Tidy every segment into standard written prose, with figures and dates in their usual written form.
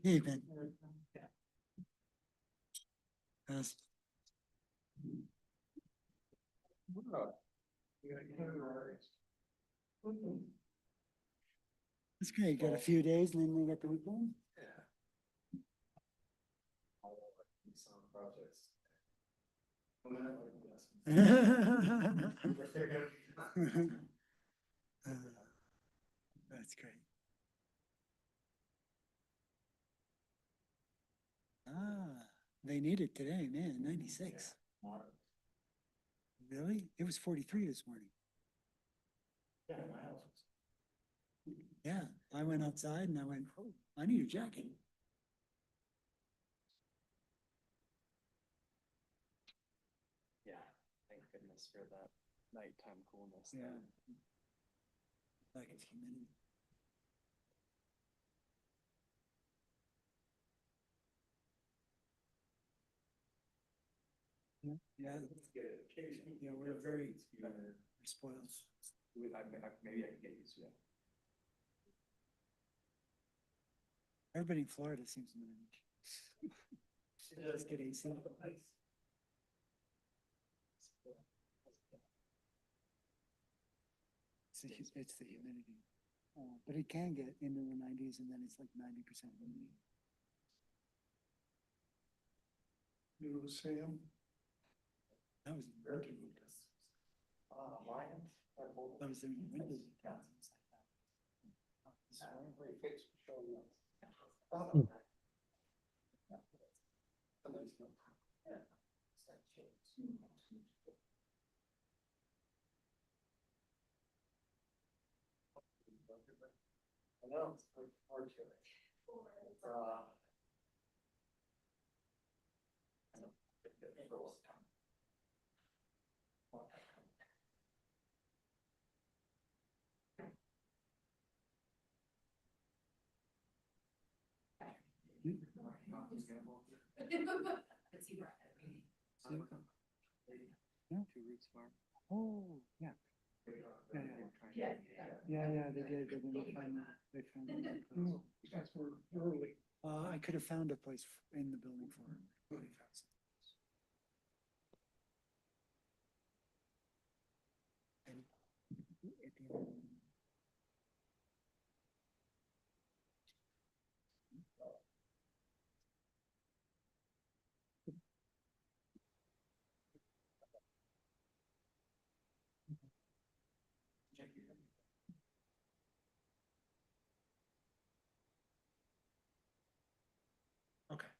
Evening. Yes. That's great. Got a few days and then we got the weekend. That's great. They need it today, man, 96. Really? It was 43 this morning. Yeah, I went outside and I went, oh, I need a jacket. Yeah, thank goodness for that nighttime coolness. Yeah. Like it's humidity. Yeah, yeah, we're very spoiled. Maybe I can get used to it. Everybody in Florida seems to manage. Just get AC. It's the humidity. But it can get into the 90s and then it's like 90% humidity. You know, Sam? That was in winter. Lions? That was in winter. I know, it's hard to. Two roots farm. Oh, yeah. Yeah, they did. They didn't find that. They found that. You guys were early. I could have found a place in the building for it. Really fast. And at the end, okay.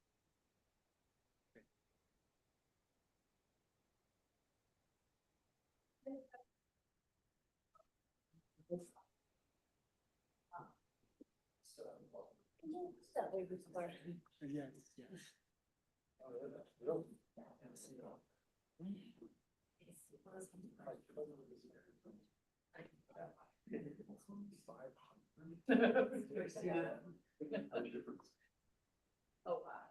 Yes, yes. Oh, wow.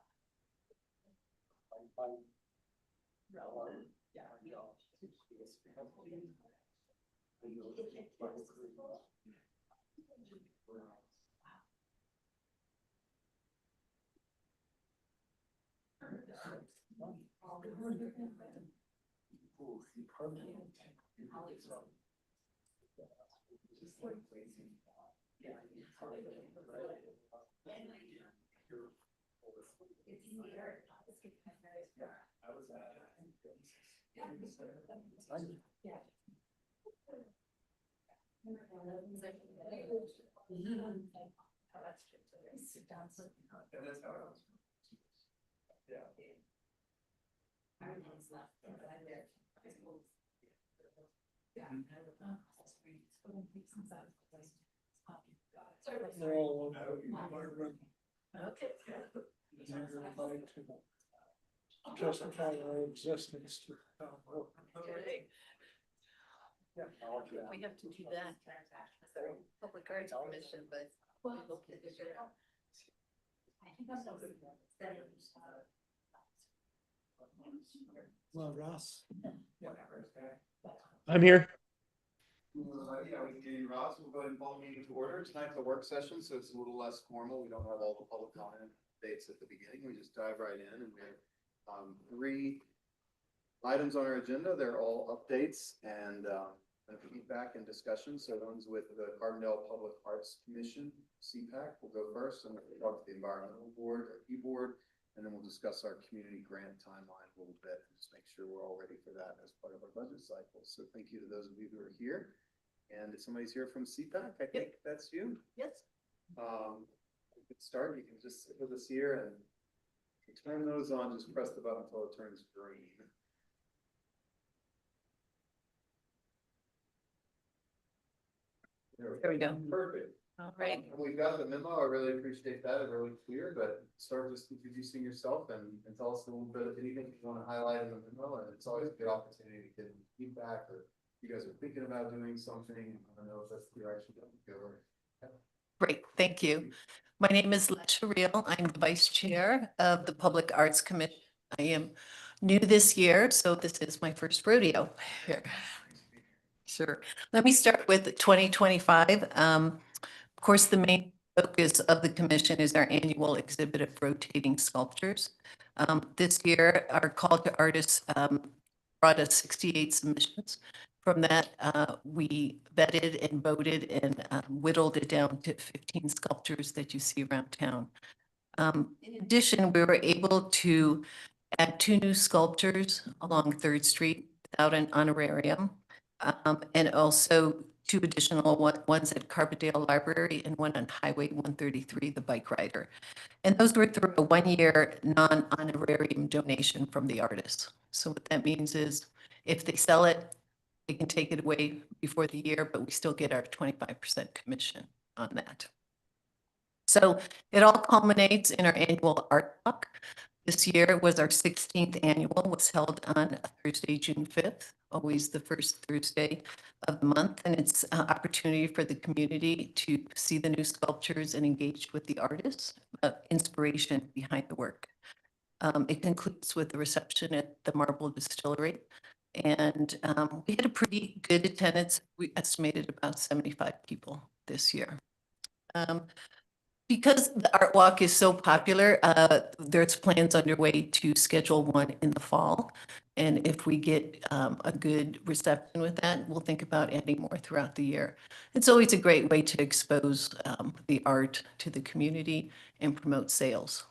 They're all over the environment. They're like to justify our existence to. We have to do that. So public arts commission, but. Well, Ross. Whatever. I'm here. Yeah, we can do you, Ross. We'll go ahead and call the meeting to order. Tonight's a work session, so it's a little less formal. We don't have all the public comment dates at the beginning. We just dive right in, and we have three items on our agenda. They're all updates and feedback and discussion. So one's with the Carbondale Public Arts Commission, CPAC. We'll go first, and we'll talk to the Environmental Board, our E-Board, and then we'll discuss our community grant timeline a little bit, and just make sure we're all ready for that as part of our budget cycle. So thank you to those of you who are here. And if somebody's here from CPAC, I think that's you. Yes. We could start. You can just sit with us here and turn those on. Just press the button until it turns green. There we go. Perfect. All right. We've got the memo. I really appreciate that. It's really clear, but start just introducing yourself and tell us a little bit of anything you want to highlight in the memo. And it's always a good opportunity to get feedback, or if you guys are thinking about doing something. I don't know if that's the direction that we go. Great, thank you. My name is Lesha Reel. I'm the Vice Chair of the Public Arts Commission. I am new this year, so this is my first rodeo here. Sure. Let me start with 2025. Of course, the main focus of the commission is our annual exhibit of rotating sculptures. This year, our call to artists brought us 68 submissions. From that, we vetted and voted and whittled it down to 15 sculptures that you see around town. In addition, we were able to add 2 new sculptures along 3rd Street without an honorarium, and also 2 additional ones at Carbondale Library and one on Highway 133, the bike rider. And those were through a 1-year non-honorarium donation from the artists. So what that means is if they sell it, they can take it away before the year, but we still get our 25% commission on that. So it all culminates in our annual art walk. This year was our 16th annual, was held on Thursday, June 5th, always the first Thursday of the month. And it's an opportunity for the community to see the new sculptures and engage with the artists, inspiration behind the work. It concludes with the reception at the Marble Distillery. And we had a pretty good attendance. We estimated about 75 people this year. Because the art walk is so popular, there's plans underway to schedule one in the fall. And if we get a good reception with that, we'll think about adding more throughout the year. It's always a great way to expose the art to the community and promote sales.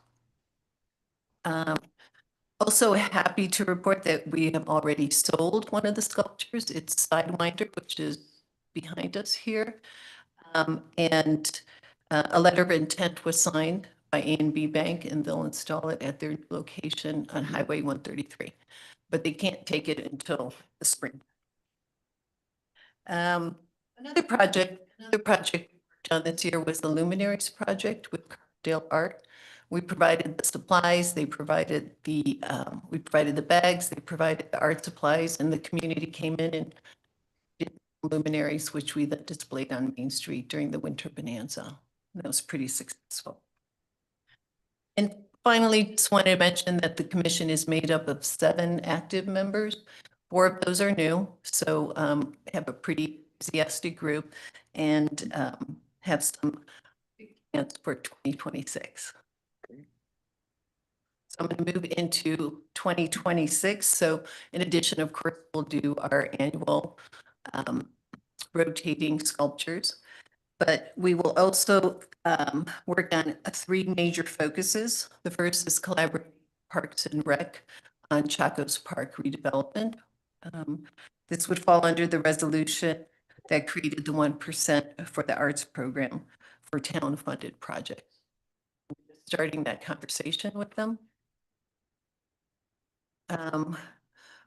Also happy to report that we have already sold one of the sculptures. It's Sidewinder, which is behind us here. And a letter of intent was signed by A&B Bank, and they'll install it at their location on Highway 133. But they can't take it until the spring. Another project done this year was the Luminaries project with Carbondale Art. We provided the supplies, they provided the, we provided the bags, they provided the art supplies, and the community came in and did luminaries, which we then displayed on Main Street during the winter bonanza. That was pretty successful. And finally, just wanted to mention that the commission is made up of 7 active members. 4 of those are new, so have a pretty enthusiastic group and have some big plans for 2026. So I'm going to move into 2026. So in addition, of course, we'll do our annual rotating sculptures. But we will also work on 3 major focuses. The first is collaborating Parks and Rec on Chacos Park redevelopment. This would fall under the resolution that created the 1% for the arts program for town-funded projects. Starting that conversation with them.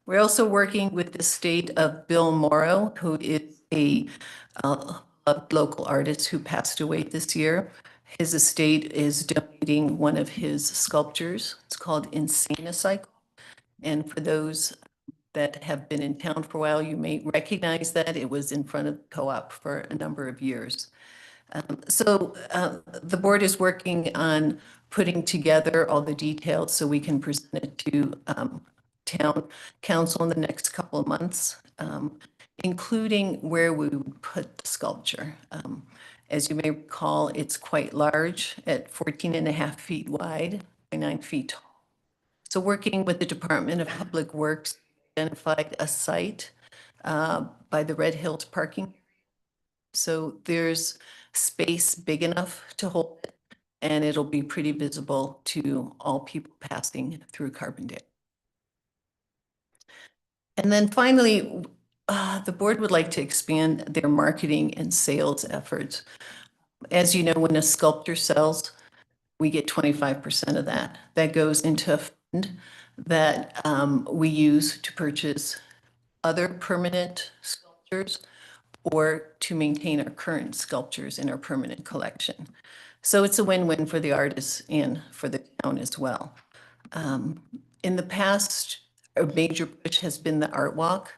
We're also working with the estate of Bill Morrow, who is a local artist who passed away this year. His estate is donating one of his sculptures. It's called Insane Cycle. And for those that have been in town for a while, you may recognize that it was in front of the co-op for a number of years. So the board is working on putting together all the details so we can present it to town council in the next couple of months. including where we would put the sculpture. As you may recall, it's quite large at 14.5 feet wide by 9 feet tall. So working with the Department of Public Works, identified a site by the Red Hills parking. So there's space big enough to hold it, and it'll be pretty visible to all people passing through Carbondale. And then finally, the board would like to expand their marketing and sales efforts. As you know, when a sculptor sells, we get 25% of that. That goes into a fund that we use to purchase other permanent sculptures or to maintain our current sculptures in our permanent collection. So it's a win-win for the artists and for the town as well. In the past, a major push has been the art walk.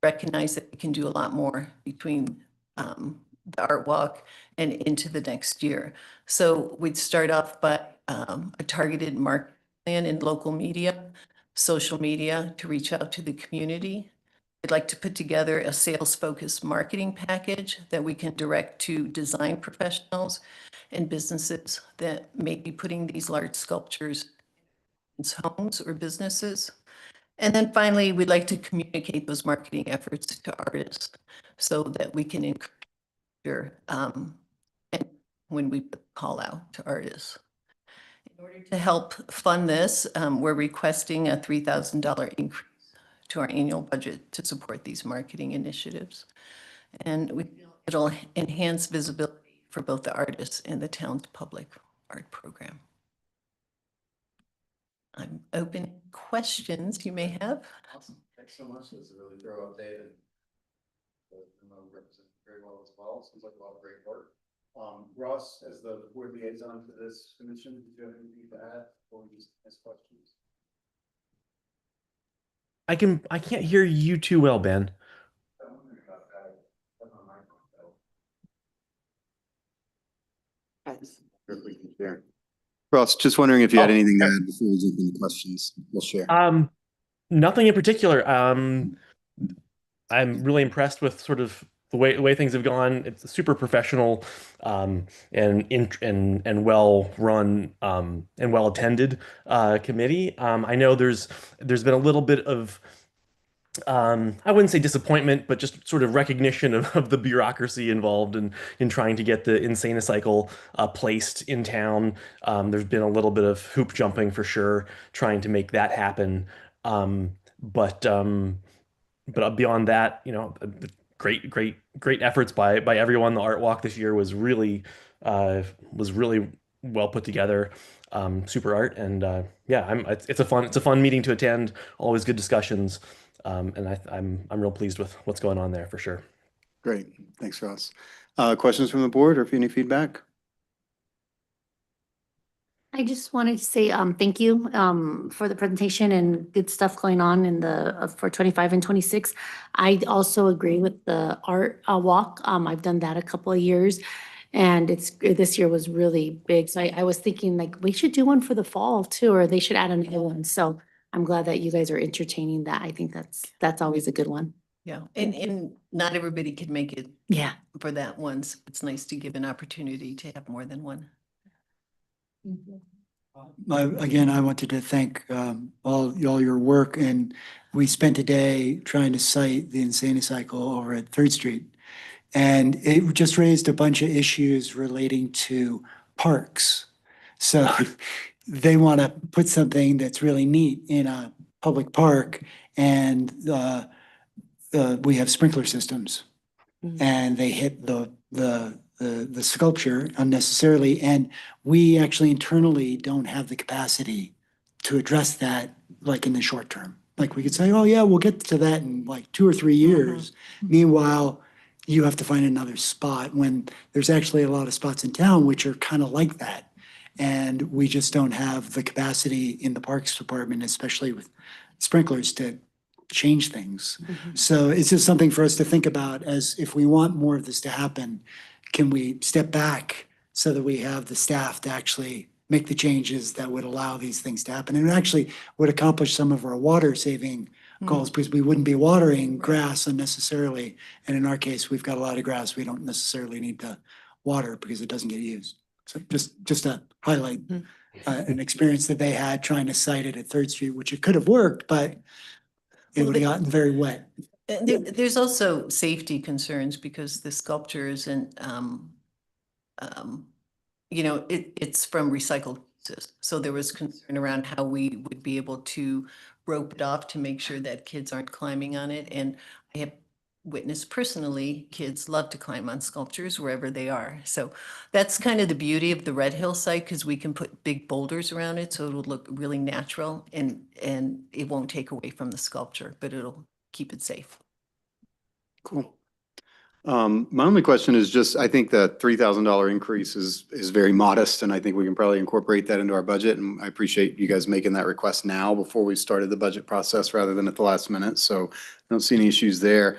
Recognize that we can do a lot more between the art walk and into the next year. So we'd start off by a targeted market plan in local media, social media to reach out to the community. We'd like to put together a sales-focused marketing package that we can direct to design professionals and businesses that may be putting these large sculptures in homes or businesses. And then finally, we'd like to communicate those marketing efforts to artists so that we can encourage and when we call out to artists. In order to help fund this, we're requesting a $3,000 increase to our annual budget to support these marketing initiatives. And we feel it'll enhance visibility for both the artists and the town's public art program. I'm open to questions you may have. Awesome. Thanks so much. It's a really thorough update and represented very well as well. Seems like a lot of great work. Ross, as the board liaison to this commission, do you have anything to add before we just ask questions? I can't hear you too well, Ben. I'm wondering about that. That's on my phone, though. If we can share. Ross, just wondering if you had anything to add before we jump into questions. We'll share. Nothing in particular. I'm really impressed with sort of the way things have gone. It's a super professional, and well run, and well attended committee. I know there's been a little bit of I wouldn't say disappointment, but just sort of recognition of the bureaucracy involved in trying to get the Insane Cycle placed in town. There's been a little bit of hoop jumping for sure, trying to make that happen. But beyond that, you know, great efforts by everyone. The art walk this year was really well put together. Super art, and yeah, it's a fun meeting to attend. Always good discussions. And I'm real pleased with what's going on there for sure. Great. Thanks, Ross. Questions from the board or any feedback? I just wanted to say thank you for the presentation and good stuff going on in the for 25 and 26. I also agree with the art walk. I've done that a couple of years, and this year was really big. So I was thinking like we should do one for the fall too, or they should add another one. So I'm glad that you guys are entertaining that. I think that's always a good one. Yeah, and not everybody can make it Yeah. for that one. So it's nice to give an opportunity to have more than one. Again, I wanted to thank all your work, and we spent a day trying to cite the Insane Cycle over at 3rd Street. And it just raised a bunch of issues relating to parks. So they want to put something that's really neat in a public park, and we have sprinkler systems. And they hit the sculpture unnecessarily, and we actually internally don't have the capacity to address that like in the short term. Like we could say, oh yeah, we'll get to that in like 2 or 3 years. Meanwhile, you have to find another spot when there's actually a lot of spots in town which are kind of like that. And we just don't have the capacity in the Parks Department, especially with sprinklers, to change things. So it's just something for us to think about, as if we want more of this to happen, can we step back so that we have the staff to actually make the changes that would allow these things to happen? And it actually would accomplish some of our water saving goals because we wouldn't be watering grass unnecessarily. And in our case, we've got a lot of grass. We don't necessarily need to water because it doesn't get used. So just to highlight an experience that they had trying to site it at Third Street, which it could have worked, but it Well, would have gotten very wet. And there's also safety concerns because the sculpture isn't, it's from recycled pieces. So there was concern around how we would be able to rope it off to make sure that kids aren't climbing on it. And I have witnessed personally, kids love to climb on sculptures wherever they are. So that's kind of the beauty of the Red Hill site because we can put big boulders around it, so it'll look really natural and it won't take away from the sculpture, but it'll keep it safe. Cool. My only question is just, I think the $3,000 increase is very modest, and I think we can probably incorporate that into our budget. And I appreciate you guys making that request now before we started the budget process rather than at the last minute. So I don't see any issues there.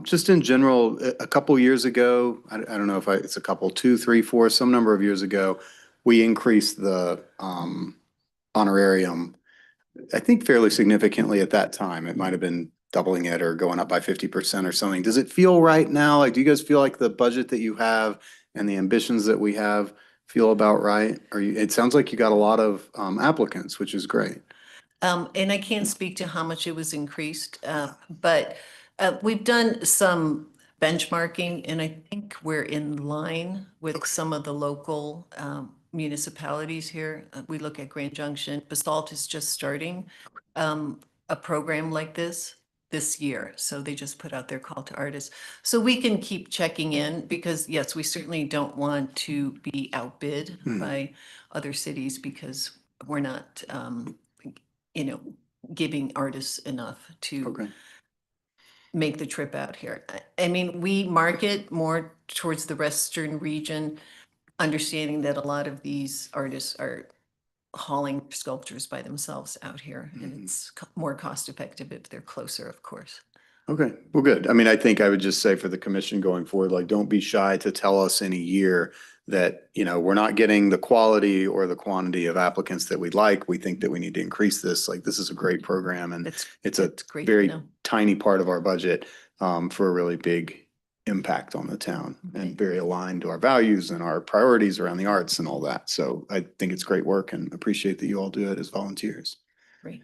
Just in general, a couple years ago, I don't know if it's a couple, 2, 3, 4, some number of years ago, we increased the honorarium, I think fairly significantly at that time. It might have been doubling it or going up by 50% or something. Does it feel right now? Like, do you guys feel like the budget that you have and the ambitions that we have feel about right? It sounds like you got a lot of applicants, which is great. And I can't speak to how much it was increased, but we've done some benchmarking, and I think we're in line with some of the local municipalities here. We look at Grand Junction. Basalt is just starting a program like this year. So they just put out their call to artists. So we can keep checking in because yes, we certainly don't want to be outbid by other cities because we're not, giving artists enough to make the trip out here. I mean, we market more towards the Western region, understanding that a lot of these artists are hauling sculptures by themselves out here, and it's more cost effective if they're closer, of course. Okay, well, good. I mean, I think I would just say for the commission going forward, like, don't be shy to tell us in a year that, we're not getting the quality or the quantity of applicants that we'd like. We think that we need to increase this. Like, this is a great program, and it's a great to very know. tiny part of our budget for a really big impact on the town and very aligned to our values and our priorities around the arts and all that. So I think it's great work and appreciate that you all do it as volunteers. Great.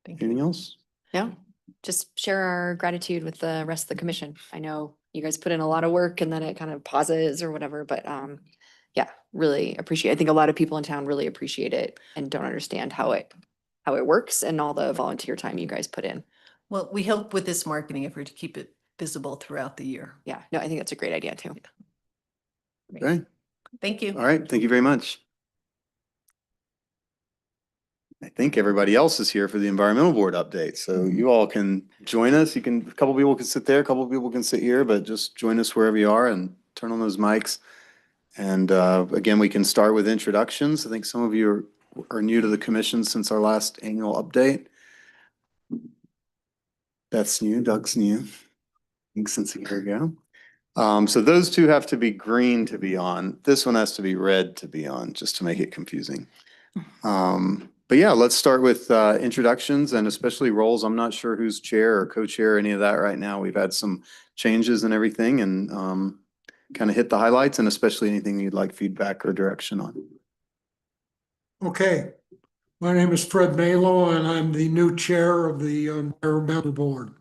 Thank you. Anything else? No, just share our gratitude with the rest of the commission. I know you guys put in a lot of work and then it kind of pauses or whatever, but yeah, really appreciate. I think a lot of people in town really appreciate it and don't understand how it works and all the volunteer time you guys put in. Well, we help with this marketing effort to keep it visible throughout the year. Yeah, no, I think that's a great idea too. Okay, Thank you. all right, thank you very much. I think everybody else is here for the environmental board update, so you all can join us. A couple people can sit there, a couple people can sit here, but just join us wherever you are and turn on those mics. And again, we can start with introductions. I think some of you are new to the commission since our last annual update. Beth's new, Doug's new, I think since a year ago. So those two have to be green to be on. This one has to be red to be on, just to make it confusing. But yeah, let's start with introductions and especially roles. I'm not sure who's chair or co-chair, any of that right now. We've had some changes and everything, and kind of hit the highlights and especially anything you'd like feedback or direction on. Okay, my name is Fred Malo and I'm the new chair of the environmental board.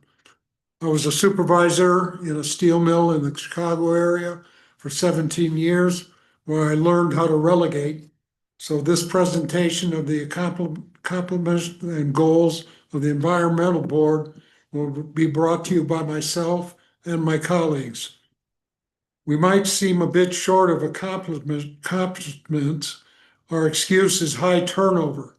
I was a supervisor in a steel mill in the Chicago area for 17 years where I learned how to relegate. So this presentation of the accomplishments and goals of the environmental board will be brought to you by myself and my colleagues. We might seem a bit short of accomplishments. Our excuse is high turnover.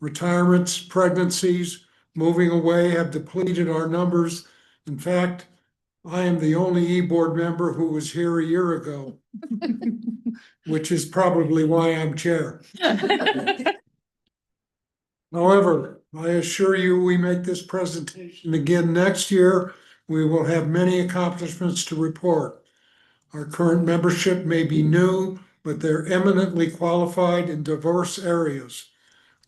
Retirements, pregnancies, moving away have depleted our numbers. In fact, I am the only E-board member who was here a year ago, which is probably why I'm chair. However, I assure you, we make this presentation again next year. We will have many accomplishments to report. Our current membership may be new, but they're eminently qualified in diverse areas.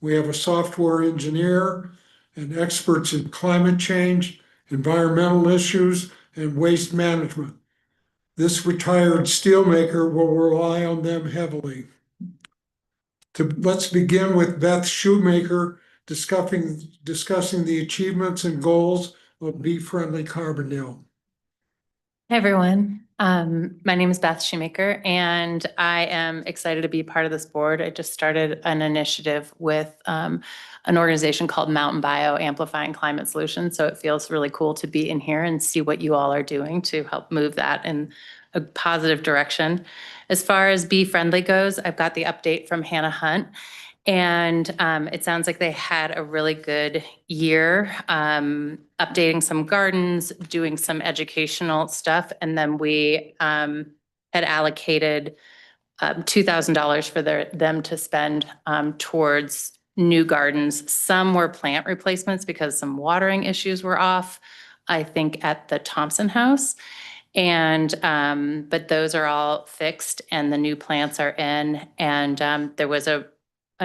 We have a software engineer, and experts in climate change, environmental issues, and waste management. This retired steelmaker will rely on them heavily. Let's begin with Beth Shoemaker discussing the achievements and goals of Be Friendly Carbondale. Hey everyone, my name is Beth Shoemaker and I am excited to be part of this board. I just started an initiative with an organization called Mountain Bio Amplifying Climate Solutions. So it feels really cool to be in here and see what you all are doing to help move that in a positive direction. As far as Be Friendly goes, I've got the update from Hannah Hunt. And it sounds like they had a really good year, updating some gardens, doing some educational stuff. And then we had allocated $2,000 for them to spend towards new gardens. Some were plant replacements because some watering issues were off, I think, at the Thompson House. And but those are all fixed and the new plants are in. And there was a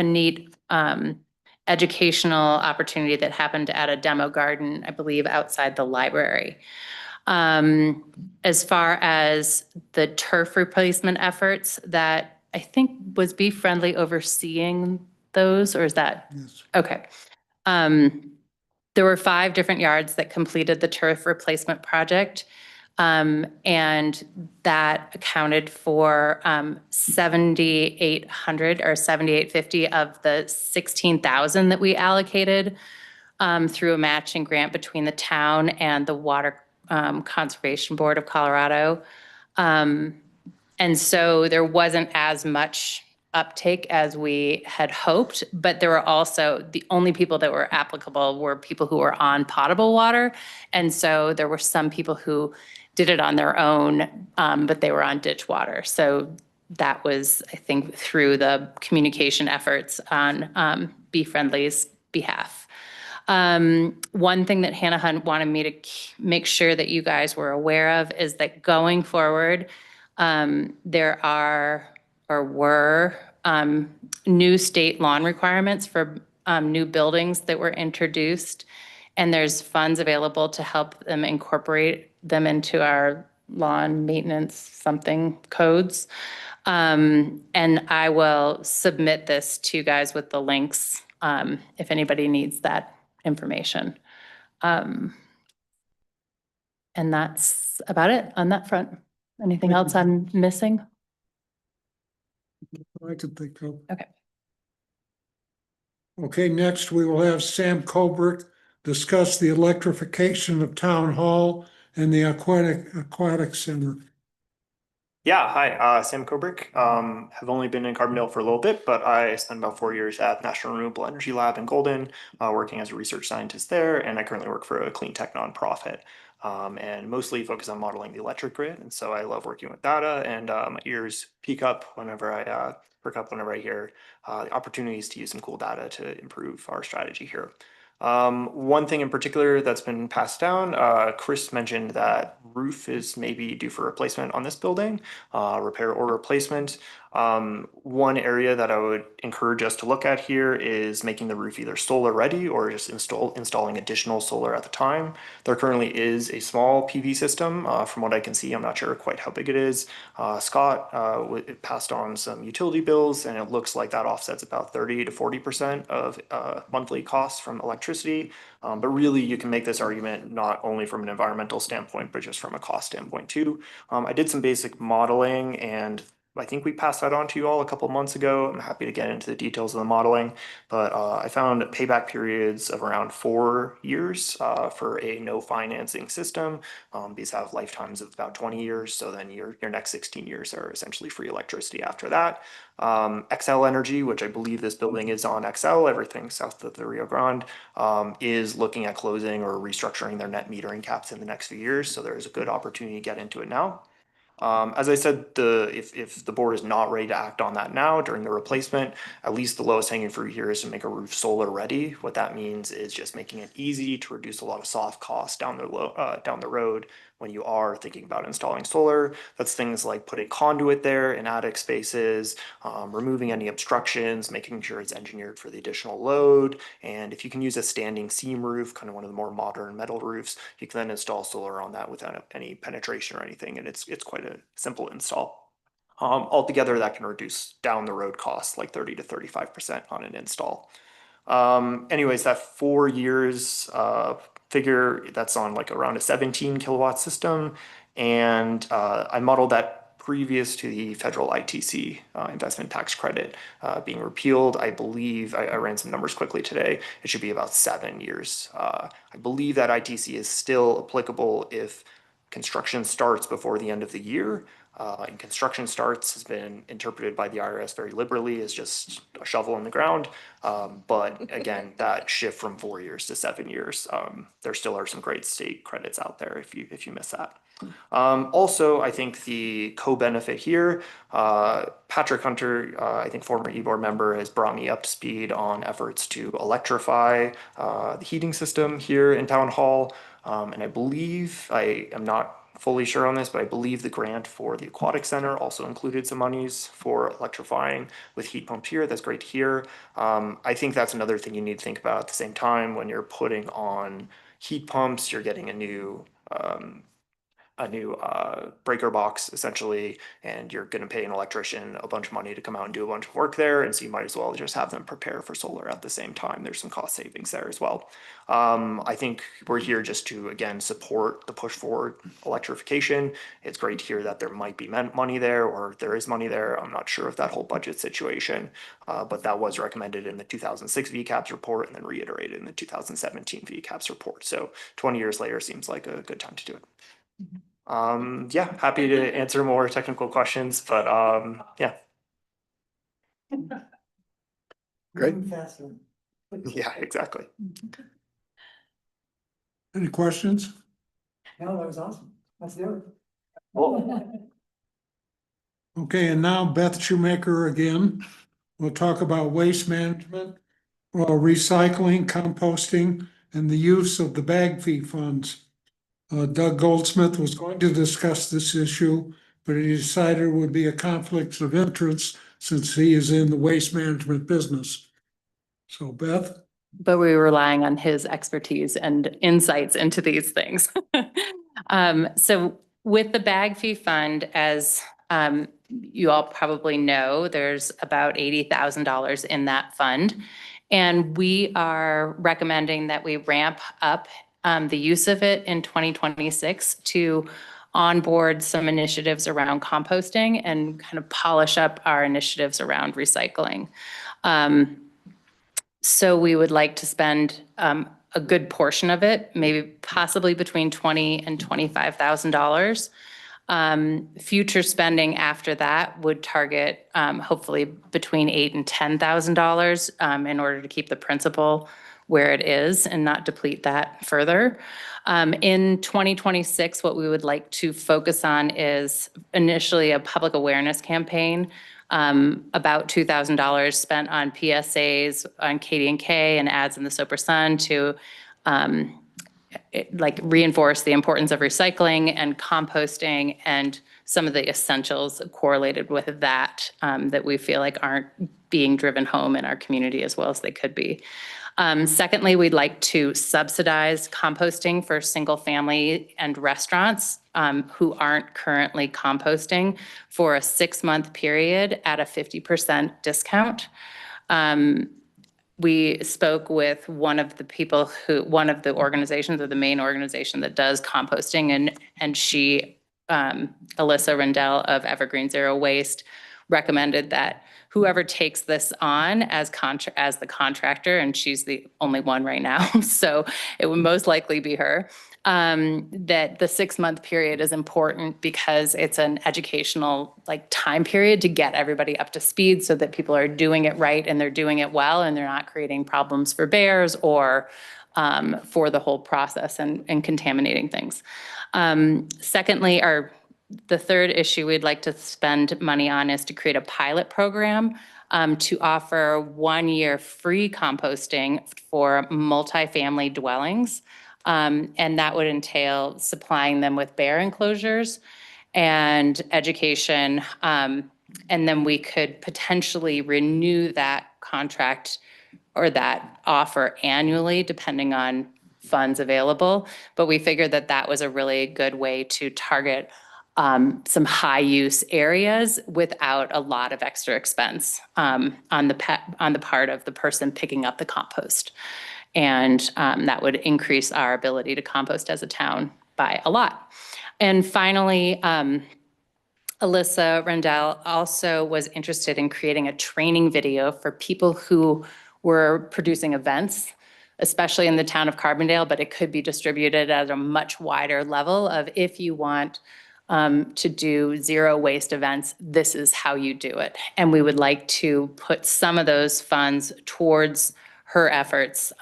neat educational opportunity that happened at a demo garden, I believe, outside the library. As far as the turf replacement efforts, that I think was Be Friendly overseeing those, or is that? Yes. Okay. There were 5 different yards that completed the turf replacement project. And that accounted for 7,800 or 7,850 of the 16,000 that we allocated through a matching grant between the town and the Water Conservation Board of Colorado. And so there wasn't as much uptake as we had hoped, but there were also, the only people that were applicable were people who were on potable water. And so there were some people who did it on their own, but they were on ditch water. So that was, I think, through the communication efforts on Be Friendly's behalf. One thing that Hannah Hunt wanted me to make sure that you guys were aware of is that going forward, there are or were new state lawn requirements for new buildings that were introduced. And there's funds available to help them incorporate them into our lawn maintenance something codes. And I will submit this to you guys with the links if anybody needs that information. And that's about it on that front. Anything else I'm missing? I can think of. Okay. Okay, next we will have Sam Colbert discuss the electrification of Town Hall and the Aquatic Center. Yeah, hi, Sam Kubrick. Have only been in Carbondale for a little bit, but I spent about 4 years at National Renewable Energy Lab in Golden, working as a research scientist there, and I currently work for a clean tech nonprofit, and mostly focus on modeling the electric grid. And so I love working with data, and my ears perk up whenever I hear the opportunities to use some cool data to improve our strategy here. One thing in particular that's been passed down, Chris mentioned that roof is maybe due for replacement on this building, repair or replacement. One area that I would encourage us to look at here is making the roof either solar ready or just installing additional solar at the time. There currently is a small PV system. From what I can see, I'm not sure quite how big it is. Scott passed on some utility bills, and it looks like that offsets about 30 to 40% of monthly costs from electricity. But really, you can make this argument not only from an environmental standpoint, but just from a cost standpoint too. I did some basic modeling, and I think we passed that on to you all a couple months ago. I'm happy to get into the details of the modeling, but I found payback periods of around 4 years for a no financing system. These have lifetimes of about 20 years, so then your next 16 years are essentially free electricity after that. XL Energy, which I believe this building is on XL, everything south of the Rio Grande, is looking at closing or restructuring their net metering caps in the next few years, so there's a good opportunity to get into it now. As I said, if the board is not ready to act on that now during the replacement, at least the lowest hanging fruit here is to make a roof solar ready. What that means is just making it easy to reduce a lot of soft costs down the road when you are thinking about installing solar. That's things like putting conduit there in attic spaces, removing any obstructions, making sure it's engineered for the additional load. And if you can use a standing seam roof, kind of one of the more modern metal roofs, you can then install solar on that without any penetration or anything. And it's quite a simple install. Altogether, that can reduce down the road costs like 30 to 35% on an install. Anyways, that 4 years figure, that's on like around a 17 kilowatt system. And I modeled that previous to the federal ITC investment tax credit being repealed. I believe, I ran some numbers quickly today, it should be about 7 years. I believe that ITC is still applicable if construction starts before the end of the year. And construction starts has been interpreted by the IRS very liberally as just a shovel in the ground. But again, that shift from 4 years to 7 years, there still are some great state credits out there if you miss that. Also, I think the co-benefit here, Patrick Hunter, I think former e-board member, has brought me up to speed on efforts to electrify the heating system here in Town Hall. And I believe, I am not fully sure on this, but I believe the grant for the Aquatic Center also included some monies for electrifying with heat pumps here. That's great to hear. I think that's another thing you need to think about at the same time when you're putting on heat pumps, you're getting a new breaker box essentially, and you're going to pay an electrician a bunch of money to come out and do a bunch of work there. And so you might as well just have them prepare for solar at the same time. There's some cost savings there as well. I think we're here just to, again, support the push forward electrification. It's great to hear that there might be money there, or there is money there. I'm not sure of that whole budget situation, but that was recommended in the 2006 VCAPS report and then reiterated in the 2017 VCAPS report. So 20 years later seems like a good time to do it. Yeah, happy to answer more technical questions, but yeah. Great. Yeah, exactly. Any questions? No, that was awesome. Let's do it. Okay, and now Beth Shoemaker again. We'll talk about waste management, recycling, composting, and the use of the bag fee funds. Doug Goldsmith was going to discuss this issue, but he decided it would be a conflict of interest since he is in the waste management business. So Beth? But we were relying on his expertise and insights into these things. So with the bag fee fund, as you all probably know, there's about $80,000 in that fund. And we are recommending that we ramp up the use of it in 2026 to onboard some initiatives around composting and kind of polish up our initiatives around recycling. So we would like to spend a good portion of it, maybe possibly between $20,000 and $25,000. Future spending after that would target hopefully between $8,000 and $10,000 in order to keep the principal where it is and not deplete that further. In 2026, what we would like to focus on is initially a public awareness campaign, about $2,000 spent on PSAs on KD&K and ads in the Soper Sun to reinforce the importance of recycling and composting and some of the essentials correlated with that that we feel like aren't being driven home in our community as well as they could be. Secondly, we'd like to subsidize composting for single family and restaurants who aren't currently composting for a 6-month period at a 50% discount. We spoke with one of the organizations or the main organization that does composting, and she, Alyssa Rendell of Evergreen Zero Waste, recommended that whoever takes this on as the contractor, and she's the only one right now, so it would most likely be her, that the 6-month period is important because it's an educational time period to get everybody up to speed so that people are doing it right and they're doing it well and they're not creating problems for bears or for the whole process and contaminating things. Secondly, the third issue we'd like to spend money on is to create a pilot program to offer 1 year free composting for multifamily dwellings. And that would entail supplying them with bear enclosures and education. And then we could potentially renew that contract or that offer annually, depending on funds available. But we figured that that was a really good way to target some high-use areas without a lot of extra expense on the part of the person picking up the compost. And that would increase our ability to compost as a town by a lot. And finally, Alyssa Rendell also was interested in creating a training video for people who were producing events, especially in the town of Carbondale, but it could be distributed at a much wider level of if you want to do zero waste events, this is how you do it. And we would like to put some of those funds towards her efforts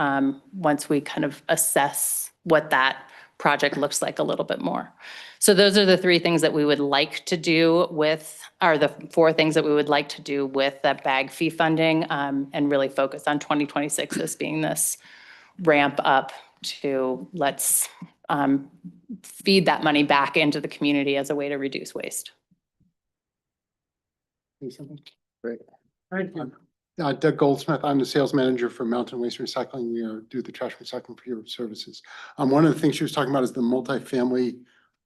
once we kind of assess what that project looks like a little bit more. So those are the three things that we would like to do with, or the four things that we would like to do with that bag fee funding, and really focus on 2026 as being this ramp up to let's feed that money back into the community as a way to reduce waste. Great. Thank you. Doug Goldsmith, I'm the sales manager for Mountain Waste Recycling. We do the trash recycling for your services. One of the things she was talking about is the multifamily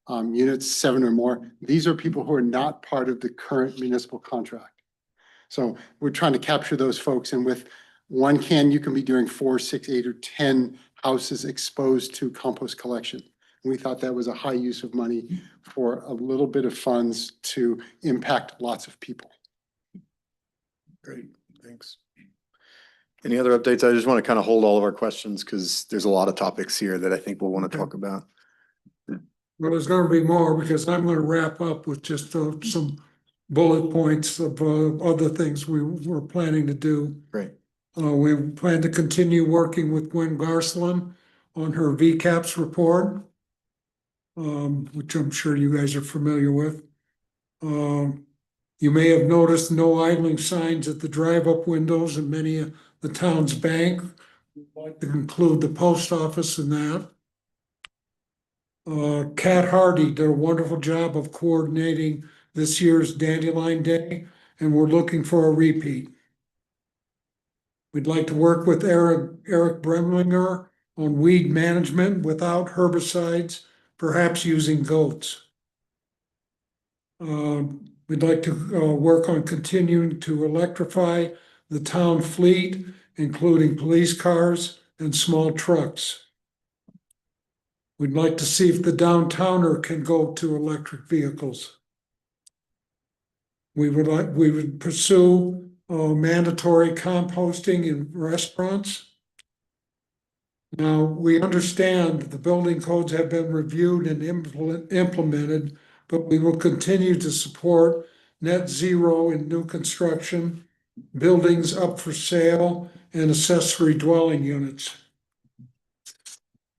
units, 7 or more. These are people who are not part of the current municipal contract. So we're trying to capture those folks, and with one can, you can be doing 4, 6, 8, or 10 houses exposed to compost collection. And we thought that was a high use of money for a little bit of funds to impact lots of people. Great, thanks. Any other updates? I just want to kind of hold all of our questions because there's a lot of topics here that I think we'll want to talk about. Well, there's gonna be more because I'm gonna wrap up with just some bullet points of other things we were planning to do. Great. We plan to continue working with Gwen Garcelin on her VCAPS report, which I'm sure you guys are familiar with. You may have noticed no idling signs at the drive-up windows in many of the town's bank. We'd like to include the post office in that. Kat Hardy did a wonderful job of coordinating this year's Dandelion Day, and we're looking for a repeat. We'd like to work with Eric Bremlinger on weed management without herbicides, perhaps using goats. We'd like to work on continuing to electrify the town fleet, including police cars and small trucks. We'd like to see if the downtowner can go to electric vehicles. We would pursue mandatory composting in restaurants. Now, we understand the building codes have been reviewed and implemented, but we will continue to support net zero in new construction, buildings up for sale, and accessory dwelling units.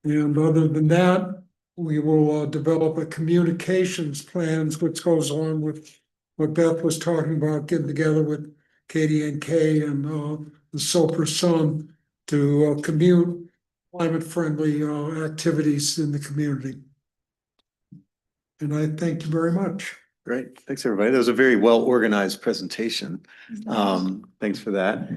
And other than that, we will develop a communications plans, which goes along with what Beth was talking about, getting together with KDNK and the Soper Sun to commute climate-friendly activities in the community. And I thank you very much. Great, thanks, everybody. That was a very well-organized presentation. Thanks for that.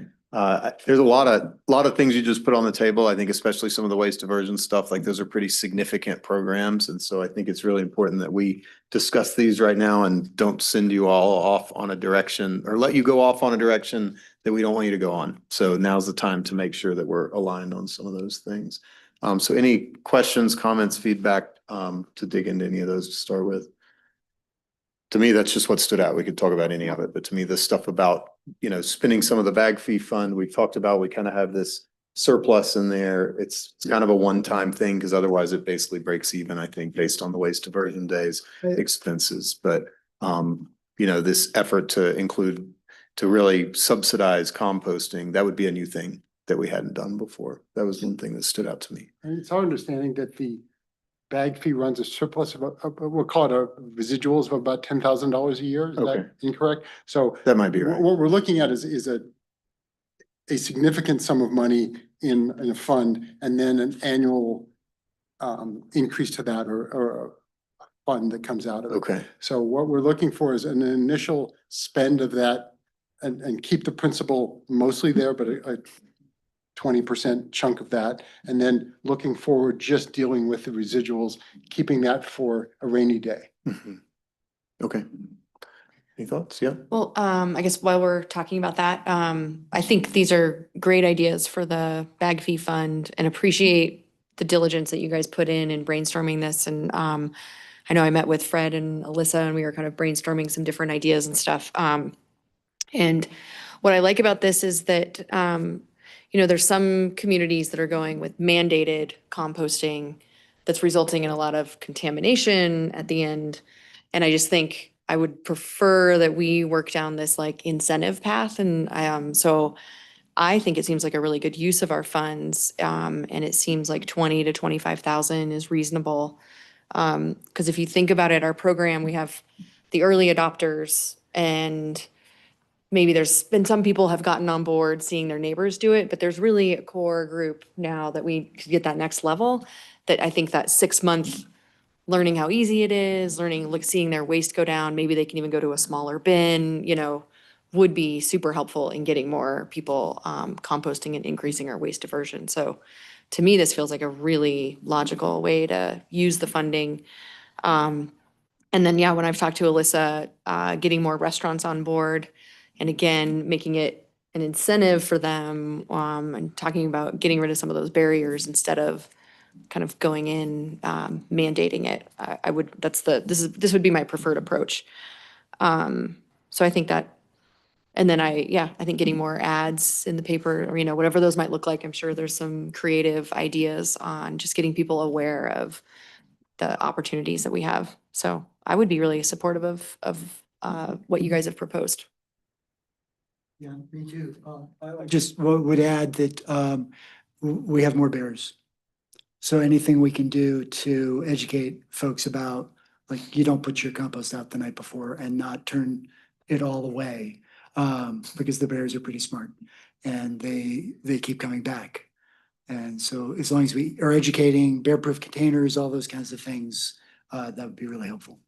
There's a lot of things you just put on the table. I think especially some of the waste diversion stuff, like those are pretty significant programs. And so I think it's really important that we discuss these right now and don't send you all off on a direction or let you go off on a direction that we don't want you to go on. So now's the time to make sure that we're aligned on some of those things. So any questions, comments, feedback to dig into any of those to start with? To me, that's just what stood out. We could talk about any of it, but to me, the stuff about, spending some of the bag fee fund, we talked about, we kind of have this surplus in there. It's kind of a one-time thing because otherwise it basically breaks even, I think, based on the waste diversion days expenses. But, this effort to really subsidize composting, that would be a new thing that we hadn't done before. That was one thing that stood out to me. And it's our understanding that the bag fee runs a surplus of, we'll call it a residuals of about $10,000 a year. Is Okay. that incorrect? So That might be right. what we're looking at is a significant sum of money in a fund and then an annual increase to that or a fund that comes out of it. Okay. So what we're looking for is an initial spend of that and keep the principal mostly there, but a 20% chunk of that. And then looking forward, just dealing with the residuals, keeping that for a rainy day. Mhm. Okay. Any thoughts? Yeah. Well, I guess while we're talking about that, I think these are great ideas for the bag fee fund and appreciate the diligence that you guys put in brainstorming this. And I know I met with Fred and Alyssa and we were kind of brainstorming some different ideas and stuff. And what I like about this is that, there's some communities that are going with mandated composting that's resulting in a lot of contamination at the end. And I just think I would prefer that we work down this like incentive path. And so I think it seems like a really good use of our funds. And it seems like 20 to 25,000 is reasonable. Because if you think about it, our program, we have the early adopters and maybe there's been some people have gotten on board seeing their neighbors do it, but there's really a core group now that we could get that next level that I think that 6 month learning how easy it is, seeing their waste go down, maybe they can even go to a smaller bin, would be super helpful in getting more people composting and increasing our waste diversion. So to me, this feels like a really logical way to use the funding. And then, yeah, when I've talked to Alyssa, getting more restaurants on board and again, making it an incentive for them, and talking about getting rid of some of those barriers instead of kind of going in, mandating it. I would, this would be my preferred approach. So I think that, and then I think getting more ads in the paper, or, whatever those might look like, I'm sure there's some creative ideas on just getting people aware of the opportunities that we have. So I would be really supportive of what you guys have proposed. Yeah, me too. I just would add that we have more bears. So anything we can do to educate folks about, like, you don't put your compost out the night before and not turn it all away, because the bears are pretty smart and they keep coming back. And so as long as we are educating bear-proof containers, all those kinds of things, that would be really helpful.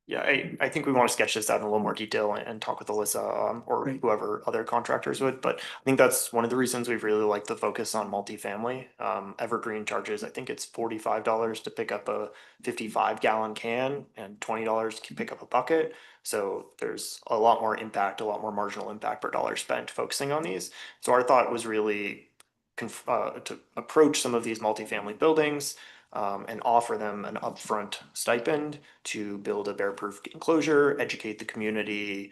Yeah, I think we want to sketch this out in a little more detail and talk with Alyssa, or Right. whoever other contractors would. But I think that's one of the reasons we've really liked the focus on multifamily. Evergreen charges, I think it's $45 to pick up a 55-gallon can and $20 to pick up a bucket. So there's a lot more impact, a lot more marginal impact per dollar spent focusing on these. So our thought was really to approach some of these multifamily buildings, and offer them an upfront stipend to build a bear-proof enclosure, educate the community,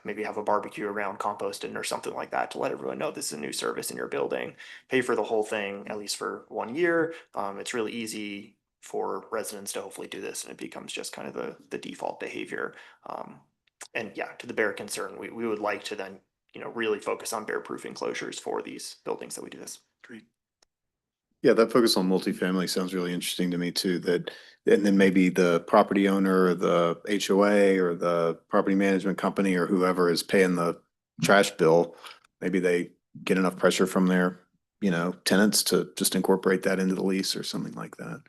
maybe have a barbecue around composting or something like that to let everyone know this is a new service in your building. Pay for the whole thing, at least for 1 year. It's really easy for residents to hopefully do this, and it becomes just kind of the default behavior. And yeah, to the bear concern, we would like to then, really focus on bear-proof enclosures for these buildings that we do this. Great. Yeah, that focus on multifamily sounds really interesting to me too, and then maybe the property owner or the HOA or the property management company or whoever is paying the trash bill, maybe they get enough pressure from their, tenants to just incorporate that into the lease or something like that,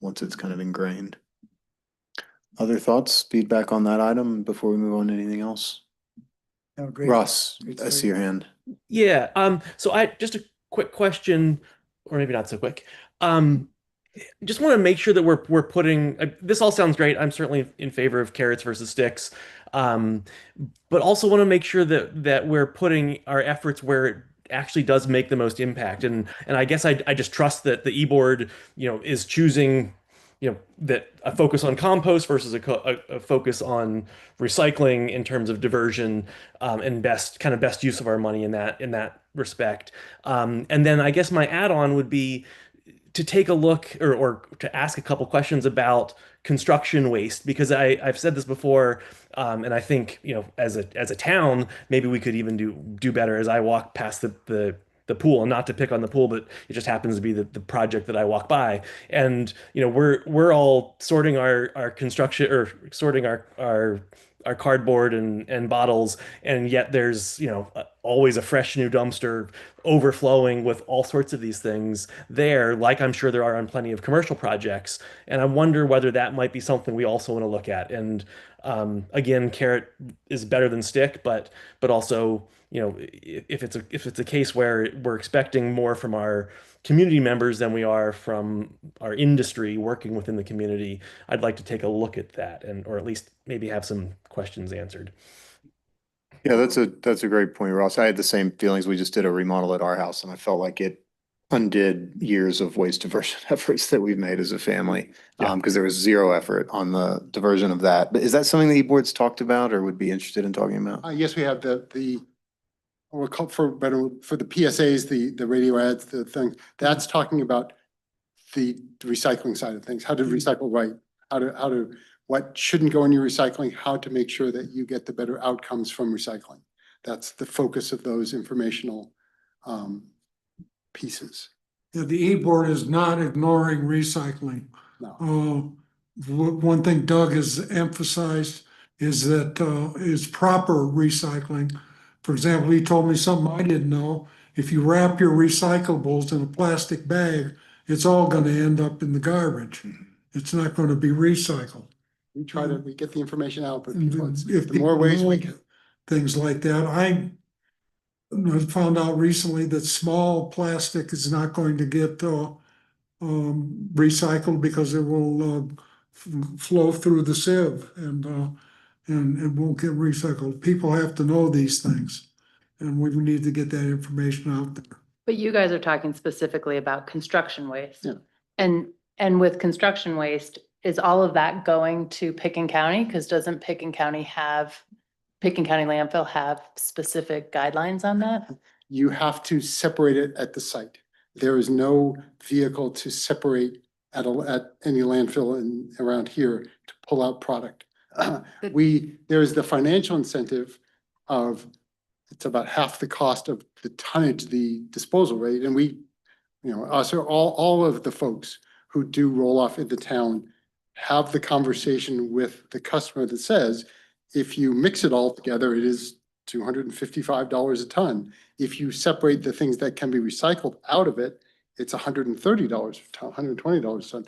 once it's kind of ingrained. Other thoughts, feedback on that item before we move on to anything else? Oh, great. Ross, Great I start. see your hand. Yeah. So just a quick question, or maybe not so quick. Just want to make sure that we're putting this all sounds great. I'm certainly in favor of carrots versus sticks. But also want to make sure that we're putting our efforts where it actually does make the most impact. And I guess I just trust that the e-board, is choosing, that a focus on compost versus a focus on recycling in terms of diversion, and best use of our money in that respect. And then I guess my add-on would be to take a look or to ask a couple questions about construction waste, because I've said this before, and I think, as a town, maybe we could even do better. As I walk past the the pool, and not to pick on the pool, but it just happens to be the project that I walk by. And we're all sorting our construction, or sorting our cardboard and bottles, and yet there's always a fresh new dumpster overflowing with all sorts of these things there, like I'm sure there are on plenty of commercial projects. And I wonder whether that might be something we also want to look at. And again, carrot is better than stick, but also, if it's a case where we're expecting more from our community members than we are from our industry working within the community, I'd like to take a look at that, or at least maybe have some questions answered. Yeah, that's a great point, Ross. I had the same feelings. We just did a remodel at our house and I felt like it undid years of waste diversion efforts that we've made as a family. Yeah. Because there was zero effort on the diversion of that. But is that something the board's talked about or would be interested in talking about? Yes, we have we're called for the PSAs, the radio ads, the thing, that's talking about the recycling side of things, how to recycle right, what shouldn't go in your recycling, how to make sure that you get the better outcomes from recycling. That's the focus of those informational pieces. Yeah, the e-board is not ignoring recycling. No. One thing Doug has emphasized is that is proper recycling. For example, he told me something I didn't know. If you wrap your recyclables in a plastic bag, it's all going to end up in the garbage. It's not going to be recycled. We get the information out, but If the more ways we know things like that, I found out recently that small plastic is not going to get recycled because it will flow through the sieve and it won't get recycled. People have to know these things, and we need to get that information out there. But you guys are talking specifically about construction waste. Yeah. And with construction waste, is all of that going to Picken County? Because doesn't Picken County landfill have specific guidelines on that? You have to separate it at the site. There is no vehicle to separate at any landfill around here to pull out product. There's the financial incentive of, it's about half the cost of the tonnage, the disposal rate, and all of the folks who do roll off in the town have the conversation with the customer that says, if you mix it all together, it is $255 a ton. If you separate the things that can be recycled out of it, it's $130 a ton, $120 a ton.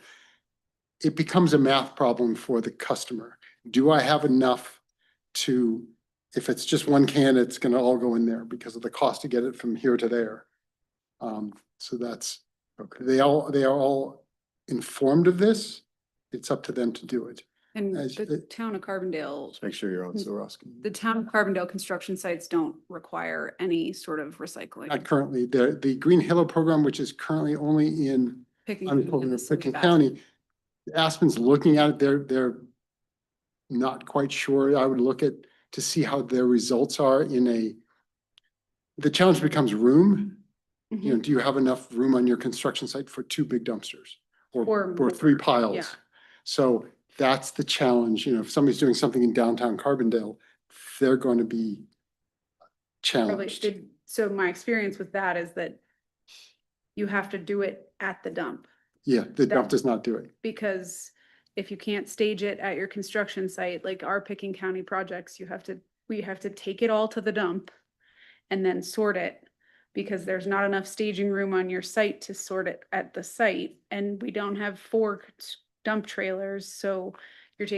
It becomes a math problem for the customer. Do I have enough to, if it's just one can, it's going to all go in there because of the cost to get it from here to there. So that's, okay. They are all informed of this. It's up to them to do it. And the town of Carbondale, Let's make sure you're on, so Ross. the town of Carbondale construction sites don't require any sort of recycling. Not currently. The Green Halo program, which is currently only in Picken County. Aspen's looking at it. They're not quite sure. I would look at to see how their results are the challenge becomes room. Mhm. Do you have enough room on your construction site for 2 big dumpsters or Or 3 piles? yeah. So that's the challenge. If somebody's doing something in downtown Carbondale, they're going to be challenged. So my experience with that is that you have to do it at the dump, Yeah, the dump does not do it. because if you can't stage it at your construction site, like our Picken County projects, we have to take it all to the dump and then sort it, because there's not enough staging room on your site to sort it at the site, and we don't have 4 dump trailers, so either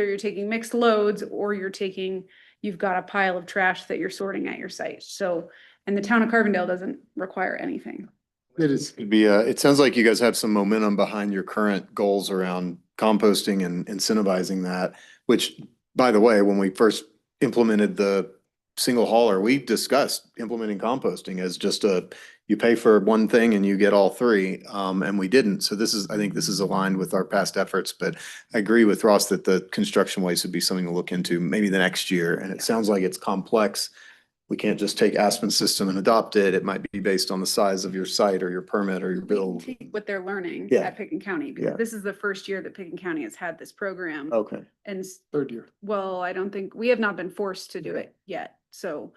you're taking mixed loads, or you've got a pile of trash that you're sorting at your site. So, and the town of Carbondale doesn't require anything. It sounds like you guys have some momentum behind your current goals around composting and incentivizing that, which, by the way, when we first implemented the single hauler, we discussed implementing composting as just you pay for one thing and you get all 3, and we didn't. So I think this is aligned with our past efforts, but I agree with Ross that the construction waste would be something to look into maybe the next year. And it sounds like it's complex. We can't just take Aspen's system and adopt it. It might be based on the size of your site or your permit or your build. Take what they're learning Yeah. at Picken County, Yeah. because this is the first year that Picken County has had this program. Okay. And 3rd year. well, I don't think, we have not been forced to do it yet, so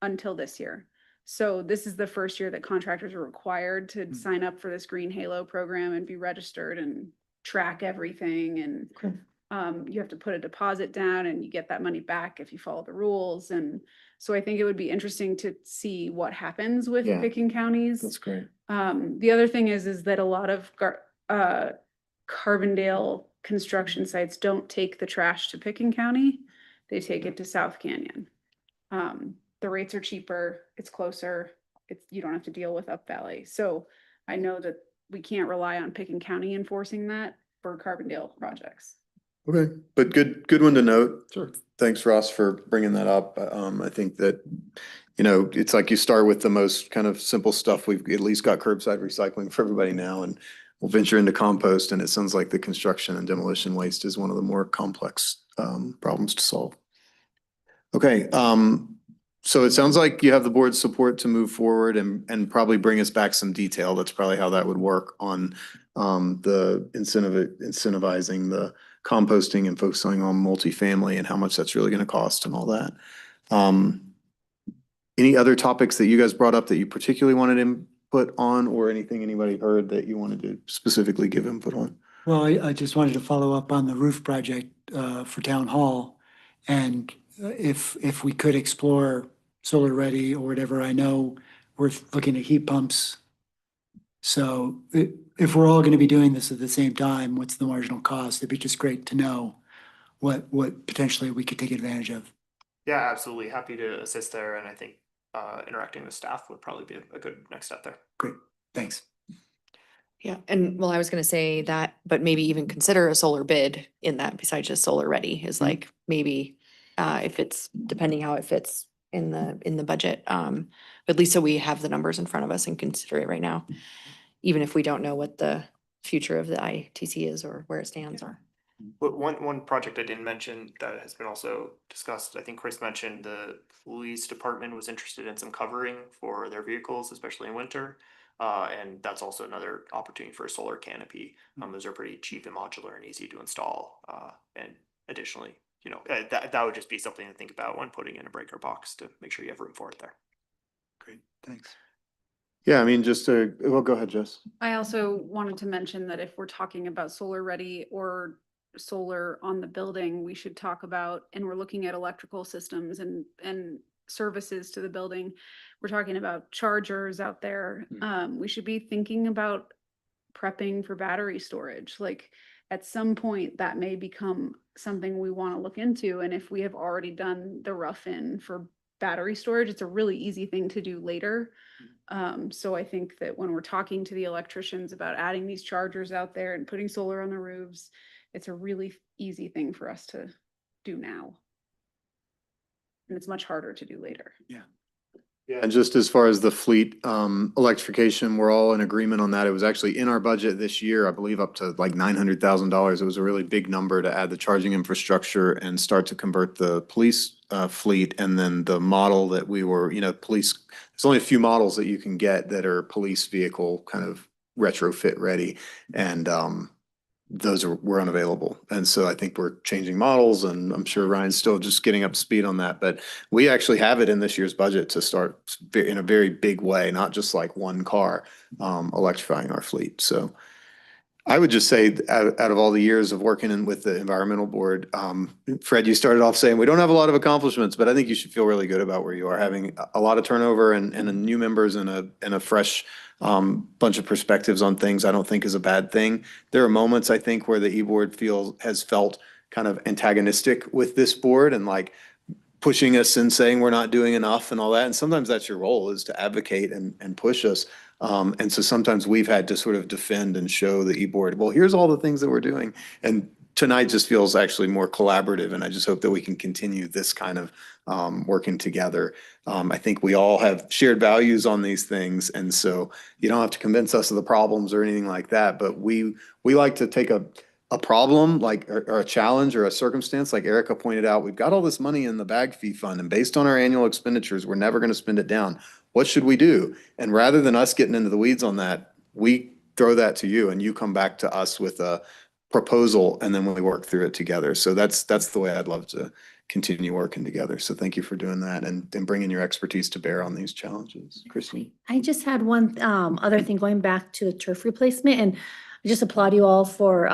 until this year. So this is the first year that contractors are required to Mm. sign up for this Green Halo program and be registered and track everything. And Okay. you have to put a deposit down and you get that money back if you follow the rules. And so I think it would be interesting to see what happens with Yeah. picking counties. That's great. The other thing is that a lot of Carbondale construction sites don't take the trash to Picken County. They take it to South Canyon. The rates are cheaper, it's closer, you don't have to deal with Up Valley. So I know that we can't rely on Picken County enforcing that for Carbondale projects. Okay, but good one to note. Sure. Thanks, Ross, for bringing that up. I think that, it's like you start with the most kind of simple stuff. We've at least got curbside recycling for everybody now, and we'll venture into compost, and it sounds like the construction and demolition waste is one of the more complex problems to solve. Okay, so it sounds like you have the board's support to move forward and probably bring us back some detail. That's probably how that would work on the incentivizing the composting and focusing on multifamily and how much that's really going to cost and all that. Any other topics that you guys brought up that you particularly wanted input on, or anything anybody heard that you wanted to specifically give input on? Well, I just wanted to follow up on the roof project for Town Hall. And if we could explore solar ready or whatever, I know we're looking at heat pumps. So if we're all going to be doing this at the same time, what's the marginal cost? It'd be just great to know what potentially we could take advantage of. Yeah, absolutely. Happy to assist there. And I think interacting with staff would probably be a good next step there. Great, thanks. Yeah, and well, I was gonna say that, but maybe even consider a solar bid in that besides just solar ready is like maybe if it's depending how it fits in the budget. But at least so we have the numbers in front of us and consider it right now, even if we don't know what the future of the ITC is or where it stands or. But one project I didn't mention that has been also discussed, I think Chris mentioned the police department was interested in some covering for their vehicles, especially in winter. And that's also another opportunity for a solar canopy. Those are pretty cheap and modular and easy to install. And additionally, that would just be something to think about when putting in a breaker box to make sure you have room for it there. Great, thanks. Yeah, I mean, well, go ahead, Jess. I also wanted to mention that if we're talking about solar ready or solar on the building, we should talk about, and we're looking at electrical systems and services to the building. We're talking about chargers out there. We should be thinking about prepping for battery storage. Like at some point that may become something we want to look into. And if we have already done the rough in for battery storage, it's a really easy thing to do later. So I think that when we're talking to the electricians about adding these chargers out there and putting solar on the roofs, it's a really easy thing for us to do now. And it's much harder to do later. Yeah. Yeah, and just as far as the fleet electrification, we're all in agreement on that. It was actually in our budget this year, I believe up to like $900,000. It was a really big number to add the charging infrastructure and start to convert the police fleet. And then the model that we were, police, there's only a few models that you can get that are police vehicle kind of retrofit ready. And those were unavailable. And so I think we're changing models, and I'm sure Ryan's still just getting up to speed on that. But we actually have it in this year's budget to start in a very big way, not just like one car electrifying our fleet. So I would just say out of all the years of working with the environmental board, Fred, you started off saying we don't have a lot of accomplishments, but I think you should feel really good about where you are. Having a lot of turnover and new members and a fresh bunch of perspectives on things, I don't think is a bad thing. There are moments I think where the e-board has felt kind of antagonistic with this board and like pushing us and saying we're not doing enough and all that. And sometimes that's your role, is to advocate and push us. And so sometimes we've had to sort of defend and show the e-board, well, here's all the things that we're doing. And tonight just feels actually more collaborative. And I just hope that we can continue this kind of working together. I think we all have shared values on these things. And so you don't have to convince us of the problems or anything like that. But we like to take a problem like or a challenge or a circumstance, like Erica pointed out, we've got all this money in the bag fee fund, and based on our annual expenditures, we're never going to spend it down. What should we do? And rather than us getting into the weeds on that, we throw that to you and you come back to us with a proposal, and then we work through it together. So that's the way I'd love to continue working together. So thank you for doing that and bringing your expertise to bear on these challenges. Christine? I just had one other thing going back to the turf replacement, and I just applaud you all for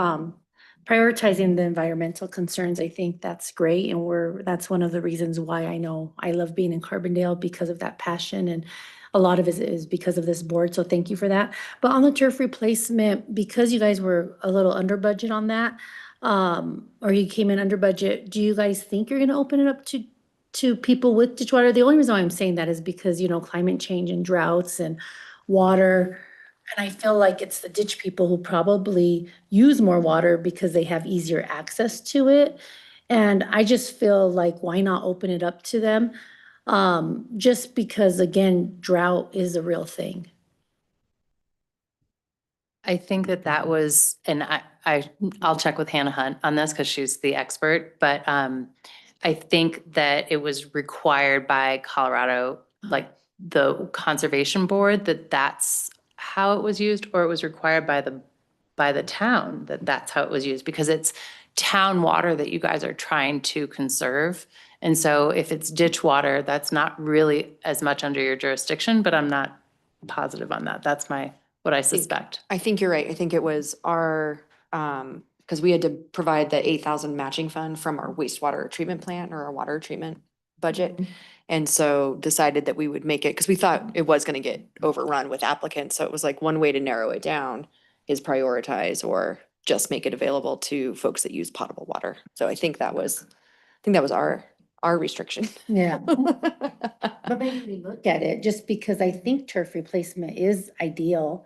prioritizing the environmental concerns. I think that's great, and that's one of the reasons why I know I love being in Carbondale, because of that passion, and a lot of it is because of this board. So thank you for that. But on the turf replacement, because you guys were a little under budget on that, or you came in under budget, do you guys think you're gonna open it up to people with ditch water? The only reason why I'm saying that is because, climate change and droughts and water. And I feel like it's the ditch people who probably use more water because they have easier access to it. And I just feel like, why not open it up to them? Just because, again, drought is a real thing. I think that was, and I'll check with Hannah Hunt on this because she's the expert, but I think that it was required by Colorado, like the Conservation Board, that's how it was used, or it was required by the town that's how it was used, because it's town water that you guys are trying to conserve. And so if it's ditch water, that's not really as much under your jurisdiction, but I'm not positive on that. That's what I suspect. I think you're right. I think it was our, because we had to provide the 8,000 matching fund from our wastewater treatment plant or our water treatment budget. And so decided that we would make it, because we thought it was gonna get overrun with applicants. So it was like one way to narrow it down is prioritize or just make it available to folks that use potable water. So I think that was our restriction. Yeah. But maybe we look at it, just because I think turf replacement is ideal,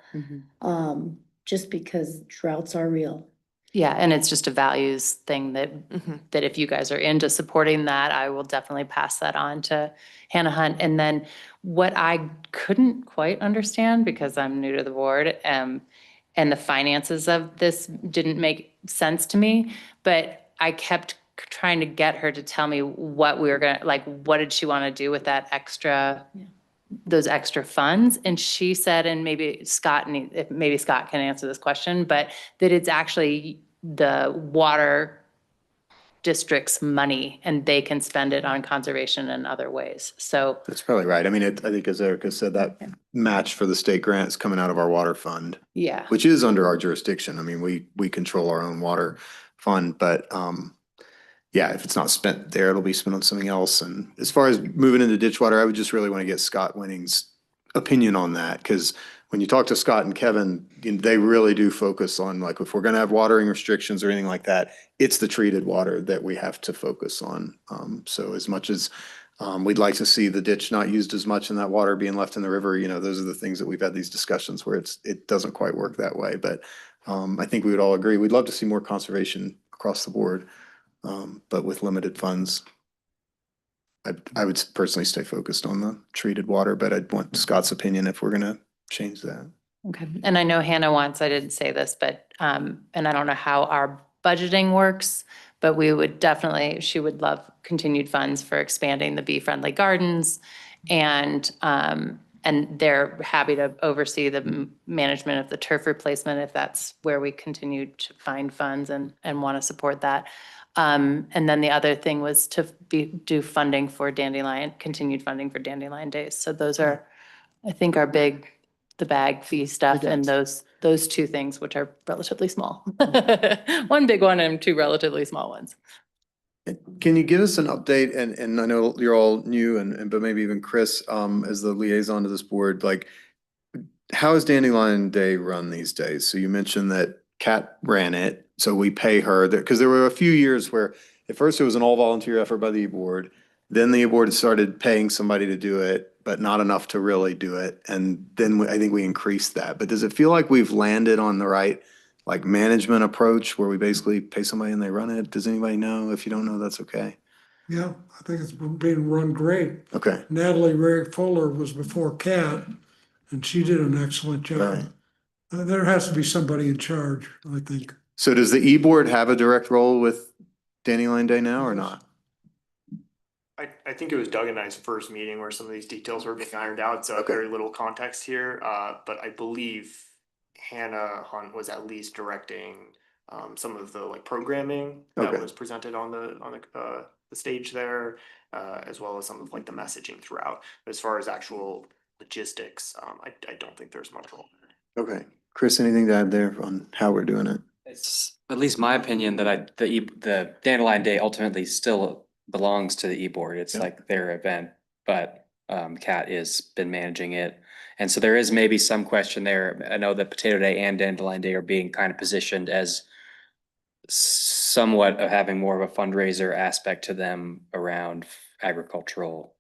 just because droughts are real. Yeah, and it's just a values thing that if you guys are into supporting that, I will definitely pass that on to Hannah Hunt. And then what I couldn't quite understand, because I'm new to the board, and the finances of this didn't make sense to me, but I kept trying to get her to tell me what we were gonna, like, what did she want to do with that extra, those extra funds? And she said, and maybe Scott can answer this question, but that it's actually the water district's money and they can spend it on conservation in other ways. So That's probably right. I mean, I think as Erica said, that match for the state grant is coming out of our water fund, yeah, which is under our jurisdiction. I mean, we control our own water fund, but yeah, if it's not spent there, it'll be spent on something else. And as far as moving into ditch water, I would just really want to get Scott Winning's opinion on that, because when you talk to Scott and Kevin, they really do focus on, like, if we're going to have watering restrictions or anything like that, it's the treated water that we have to focus on. So as much as we'd like to see the ditch not used as much and that water being left in the river, those are the things that we've had these discussions where it doesn't quite work that way. But I think we would all agree, we'd love to see more conservation across the board. But with limited funds, I would personally stay focused on the treated water, but I'd want Scott's opinion if we're gonna change that. okay. And I know Hannah wants, I didn't say this, but, and I don't know how our budgeting works, but we would definitely, she would love continued funds for expanding the bee-friendly gardens. And they're happy to oversee the management of the turf replacement if that's where we continue to find funds and want to support that. And then the other thing was to do funding for continued funding for Dandelion Days. So those are, I think, the bag fee stuff, and those two things, which are relatively small. One big one and two relatively small ones. Can you give us an update? And I know you're all new but maybe even Chris, as the liaison to this board, like, how is Dandelion Day run these days? So you mentioned that Kat ran it, so we pay her because there were a few years where at first it was an all volunteer effort by the E-board. Then the E-board started paying somebody to do it, but not enough to really do it. And then I think we increased that. But does it feel like we've landed on the right, like, management approach where we basically pay somebody and they run it? Does anybody know? If you don't know, that's okay. Yeah, I think it's being run great. Okay. Natalie Ray Fuller was before Kat, and she did an excellent job. Right. There has to be somebody in charge, I think. So does the E-board have a direct role with Dandelion Day now or not? I think it was Doug and I's first meeting where some of these details were being ironed out, so very little context here. But I believe Hannah Hunt was at least directing some of the, like, programming that was presented on the the stage there, as well as some of like the messaging throughout. But as far as actual logistics, I don't think there's much role. Okay. Chris, anything to add there on how we're doing it? It's at least my opinion that the Dandelion Day ultimately still belongs to the e-board. It's Yeah. like their event, but Kat has been managing it. And so there is maybe some question there. I know that Potato Day and Dandelion Day are being kind of positioned as somewhat of having more of a fundraiser aspect to them around agricultural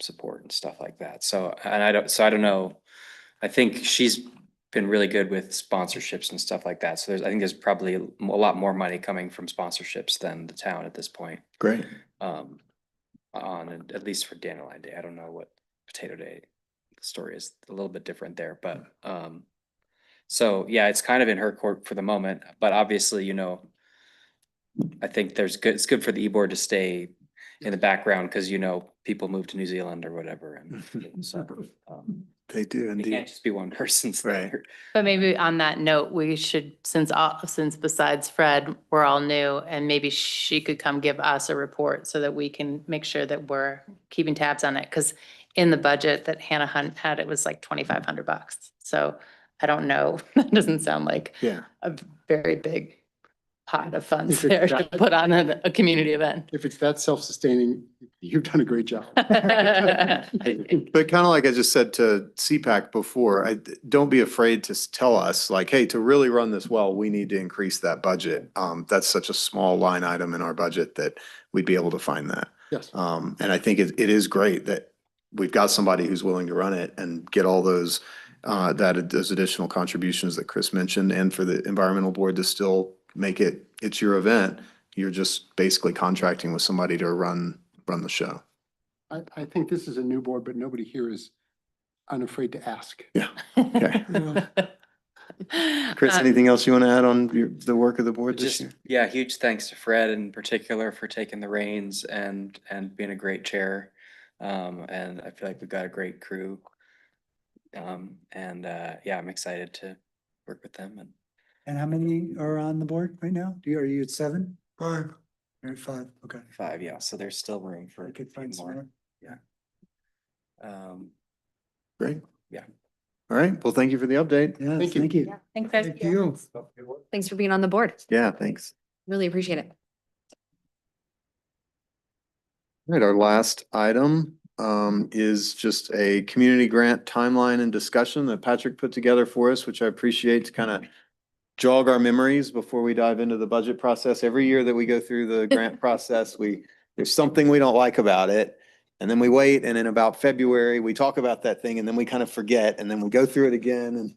support and stuff like that. So, and I don't know. I think she's been really good with sponsorships and stuff like that. So I think there's probably a lot more money coming from sponsorships than the town at this point. Great. At least for Dandelion Day. I don't know what Potato Day story is, a little bit different there, but so yeah, it's kind of in her court for the moment, but obviously, you know, I think it's good for the e-board to stay in the background because, you know, people move to New Zealand or whatever. And so They do it indeed. can't just be one person's Right. there. But maybe on that note, we should, since besides Fred, we're all new, and maybe she could come give us a report so that we can make sure that we're keeping tabs on it. Because in the budget that Hannah Hunt had, it was like $2,500. So I don't know. That doesn't sound like Yeah. a very big pot of funds If it's there to that- put on a community event. If it's that self-sustaining, you've done a great job. But kind of like I just said to CPAC before, don't be afraid to tell us like, hey, to really run this well, we need to increase that budget. That's such a small line item in our budget that we'd be able to find that. Yes. And I think it is great that we've got somebody who's willing to run it and get all those additional contributions that Chris mentioned, and for the environmental board to still make it's your event. You're just basically contracting with somebody to run the show. I think this is a new board, but nobody here is unafraid to ask. Yeah. Okay. Chris, anything else you want to add on the work of the board this Just, year? yeah, huge thanks to Fred in particular for taking the reins and being a great chair. And I feel like we've got a great crew. Yeah, I'm excited to work with them And how many are on the board right now? Are you at 7? 5. You're at 5, okay. 5, yeah, so there's still room for I a could few find some more. more. Great. Yeah. All right. Well, thank you for the update. Yeah, Thank you. thank you. Thanks, guys. Thank you. Thanks for being on the board. Yeah, thanks. Really appreciate it. All right, our last item is just a community grant timeline and discussion that Patrick put together for us, which I appreciate to kind of jog our memories before we dive into the budget process. Every year that we go through the grant process, there's something we don't like about it. And then we wait, and in about February, we talk about that thing, and then we kind of forget, and then we go through it again, and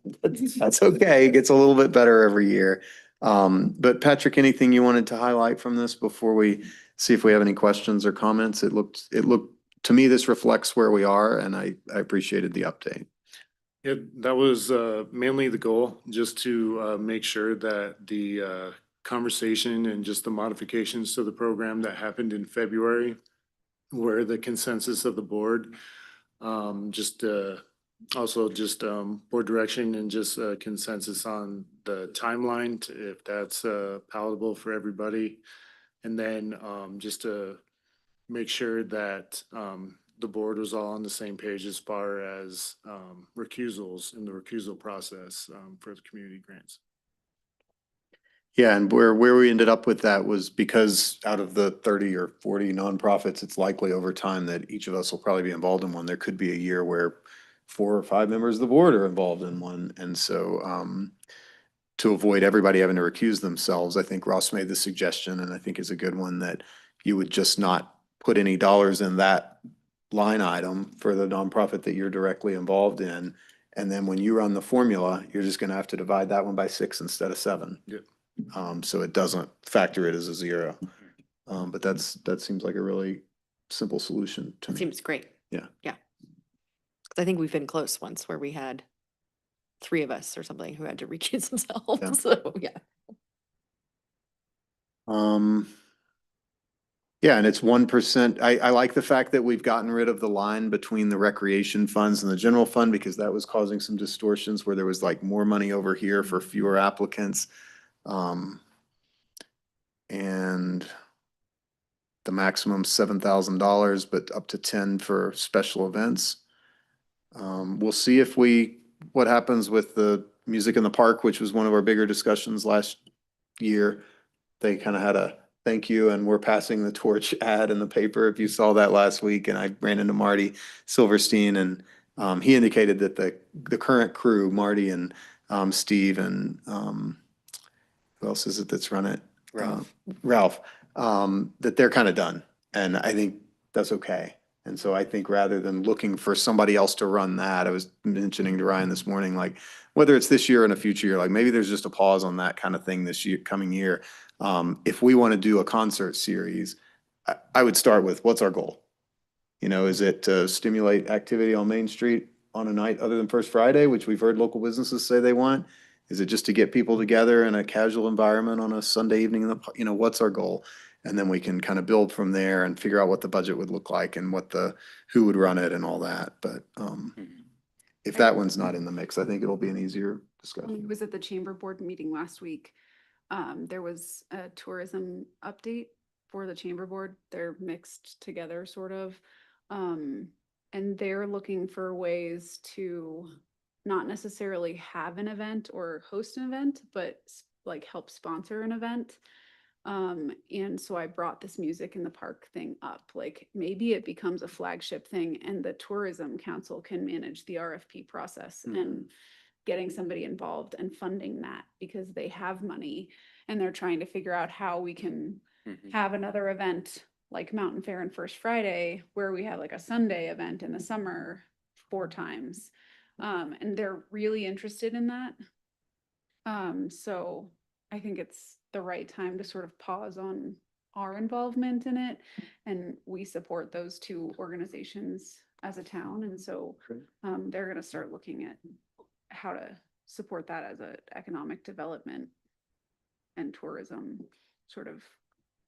that's okay. It gets a little bit better every year. But Patrick, anything you wanted to highlight from this before we see if we have any questions or comments? It looked, to me, this reflects where we are, and I appreciated the update. Yeah, that was mainly the goal, just to make sure that the conversation and just the modifications to the program that happened in February were the consensus of the board. Also just board direction and just consensus on the timeline, if that's palatable for everybody. And then just to make sure that the board was all on the same page as far as recusals in the recusal process for the community grants. Yeah, and where we ended up with that was because out of the 30 or 40 nonprofits, it's likely over time that each of us will probably be involved in one. There could be a year where 4 or 5 members of the board are involved in one. And so to avoid everybody having to recuse themselves, I think Ross made the suggestion, and I think is a good one, that you would just not put any dollars in that line item for the nonprofit that you're directly involved in. And then when you run the formula, you're just going to have to divide that one by 6 instead of 7. Yep. So it doesn't factor it as a 0. But that seems like a really simple solution to That me. seems great. Yeah. Yeah. Because I think we've been close once where we had 3 of us or something who had to recuse themselves. Yeah. So, yeah. Yeah, and it's 1%. I like the fact that we've gotten rid of the line between the recreation funds and the general fund, because that was causing some distortions where there was like more money over here for fewer applicants. And the maximum $7,000, but up to 10 for special events. We'll see what happens with the music in the park, which was one of our bigger discussions last year. They kind of had a thank you and we're passing the torch ad in the paper. If you saw that last week, and I ran into Marty Silverstein, and he indicated that the current crew, Marty and Steve and who else is it that's run it? Ralph, that they're kind of done. And I think that's okay. And so I think rather than looking for somebody else to run that, I was mentioning to Ryan this morning, like whether it's this year or in a future year, like maybe there's just a pause on that kind of thing this year, coming year. If we want to do a concert series, I would start with what's our goal? You know, is it to stimulate activity on Main Street on a night other than First Friday, which we've heard local businesses say they want? Is it just to get people together in a casual environment on a Sunday evening? You know, what's our goal? And then we can kind of build from there and figure out what the budget would look like and who would run it and all that. But if that one's not in the mix, I think it'll be an easier I discussion. was at the chamber board meeting last week. There was a tourism update for the chamber board. They're mixed together sort of. And they're looking for ways to not necessarily have an event or host an event, but like help sponsor an event. And so I brought this music in the park thing up, like maybe it becomes a flagship thing and the tourism council can manage the RFP process and getting somebody involved and funding that because they have money and they're trying to figure out how we can have another event like Mountain Fair and First Friday where we have like a Sunday event in the summer 4 times. And they're really interested in that. So I think it's the right time to sort of pause on our involvement in it. And we support those 2 organizations as a town. And so they're going to start looking at how to support that as an economic development and tourism sort of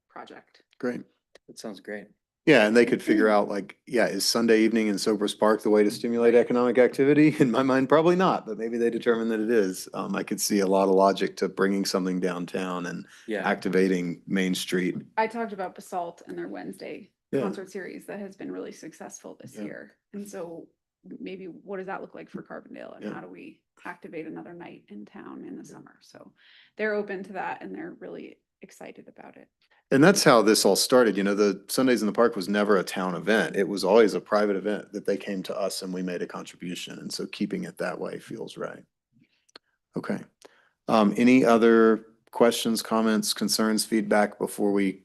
project. Great. That sounds great. Yeah, and they could figure out like, yeah, is Sunday evening in Sobers Park the way to stimulate economic activity? In my mind, probably not, but maybe they determine that it is. I could see a lot of logic to bringing something downtown and activating Main Street. I talked about Basalt and their Wednesday Yeah. concert series that has been really successful this Yeah. year. And so maybe what does that look like for Carbondale and Yeah. how do we activate another night in town in the summer? So they're open to that and they're really excited about it. And that's how this all started. You know, the Sundays in the Park was never a town event. It was always a private event that they came to us and we made a contribution. And so keeping it that way feels right. Okay. Any other questions, comments, concerns, feedback before we,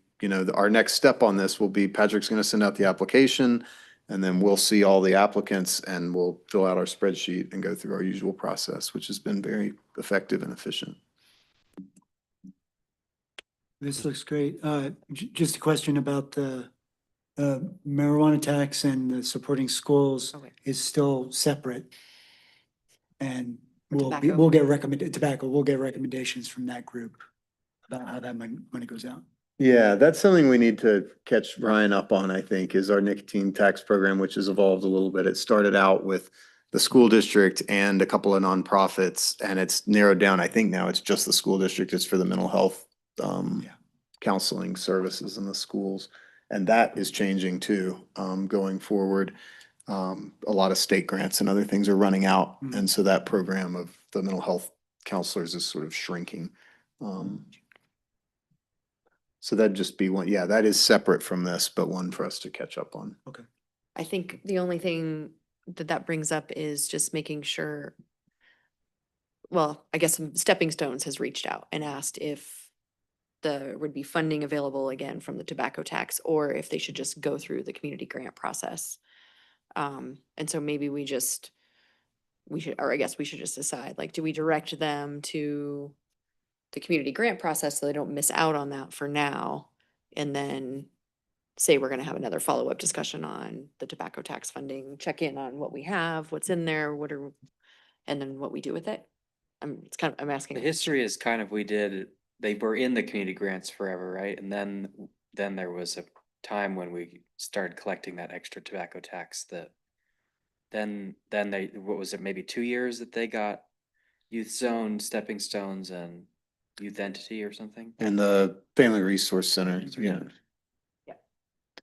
our next step on this will be Patrick's going to send out the application and then we'll see all the applicants and we'll fill out our spreadsheet and go through our usual process, which has been very effective and efficient. This looks great. Just a question about the marijuana tax and the supporting schools is still separate. And we'll get we'll get recommendations from that group about how that money goes out. Yeah, that's something we need to catch Ryan up on, I think, is our nicotine tax program, which has evolved a little bit. It started out with the school district and a couple of nonprofits, and it's narrowed down. I think now it's just the school district. It's for the mental health counseling services in the schools. And that is changing too, going forward. A lot of state grants and other things are running out. And so that program of the mental health counselors is sort of shrinking. So that'd just be one. Yeah, that is separate from this, but one for us to catch up on. Okay. I think the only thing that brings up is just making sure, well, I guess Stepping Stones has reached out and asked if there would be funding available again from the tobacco tax, or if they should just go through the community grant process. And so maybe we should, or I guess we should just decide, like, do we direct them to the community grant process so they don't miss out on that for now? And then say we're gonna have another follow-up discussion on the tobacco tax funding, check in on what we have, what's in there, and then what we do with it. I'm asking. The history is kind of, they were in the community grants forever, right? And then there was a time when we started collecting that extra tobacco tax that then they, what was it, maybe 2 years that they got Youth Zone, Stepping Stones and Youth Entity or something? And the Family Resource Center, yeah.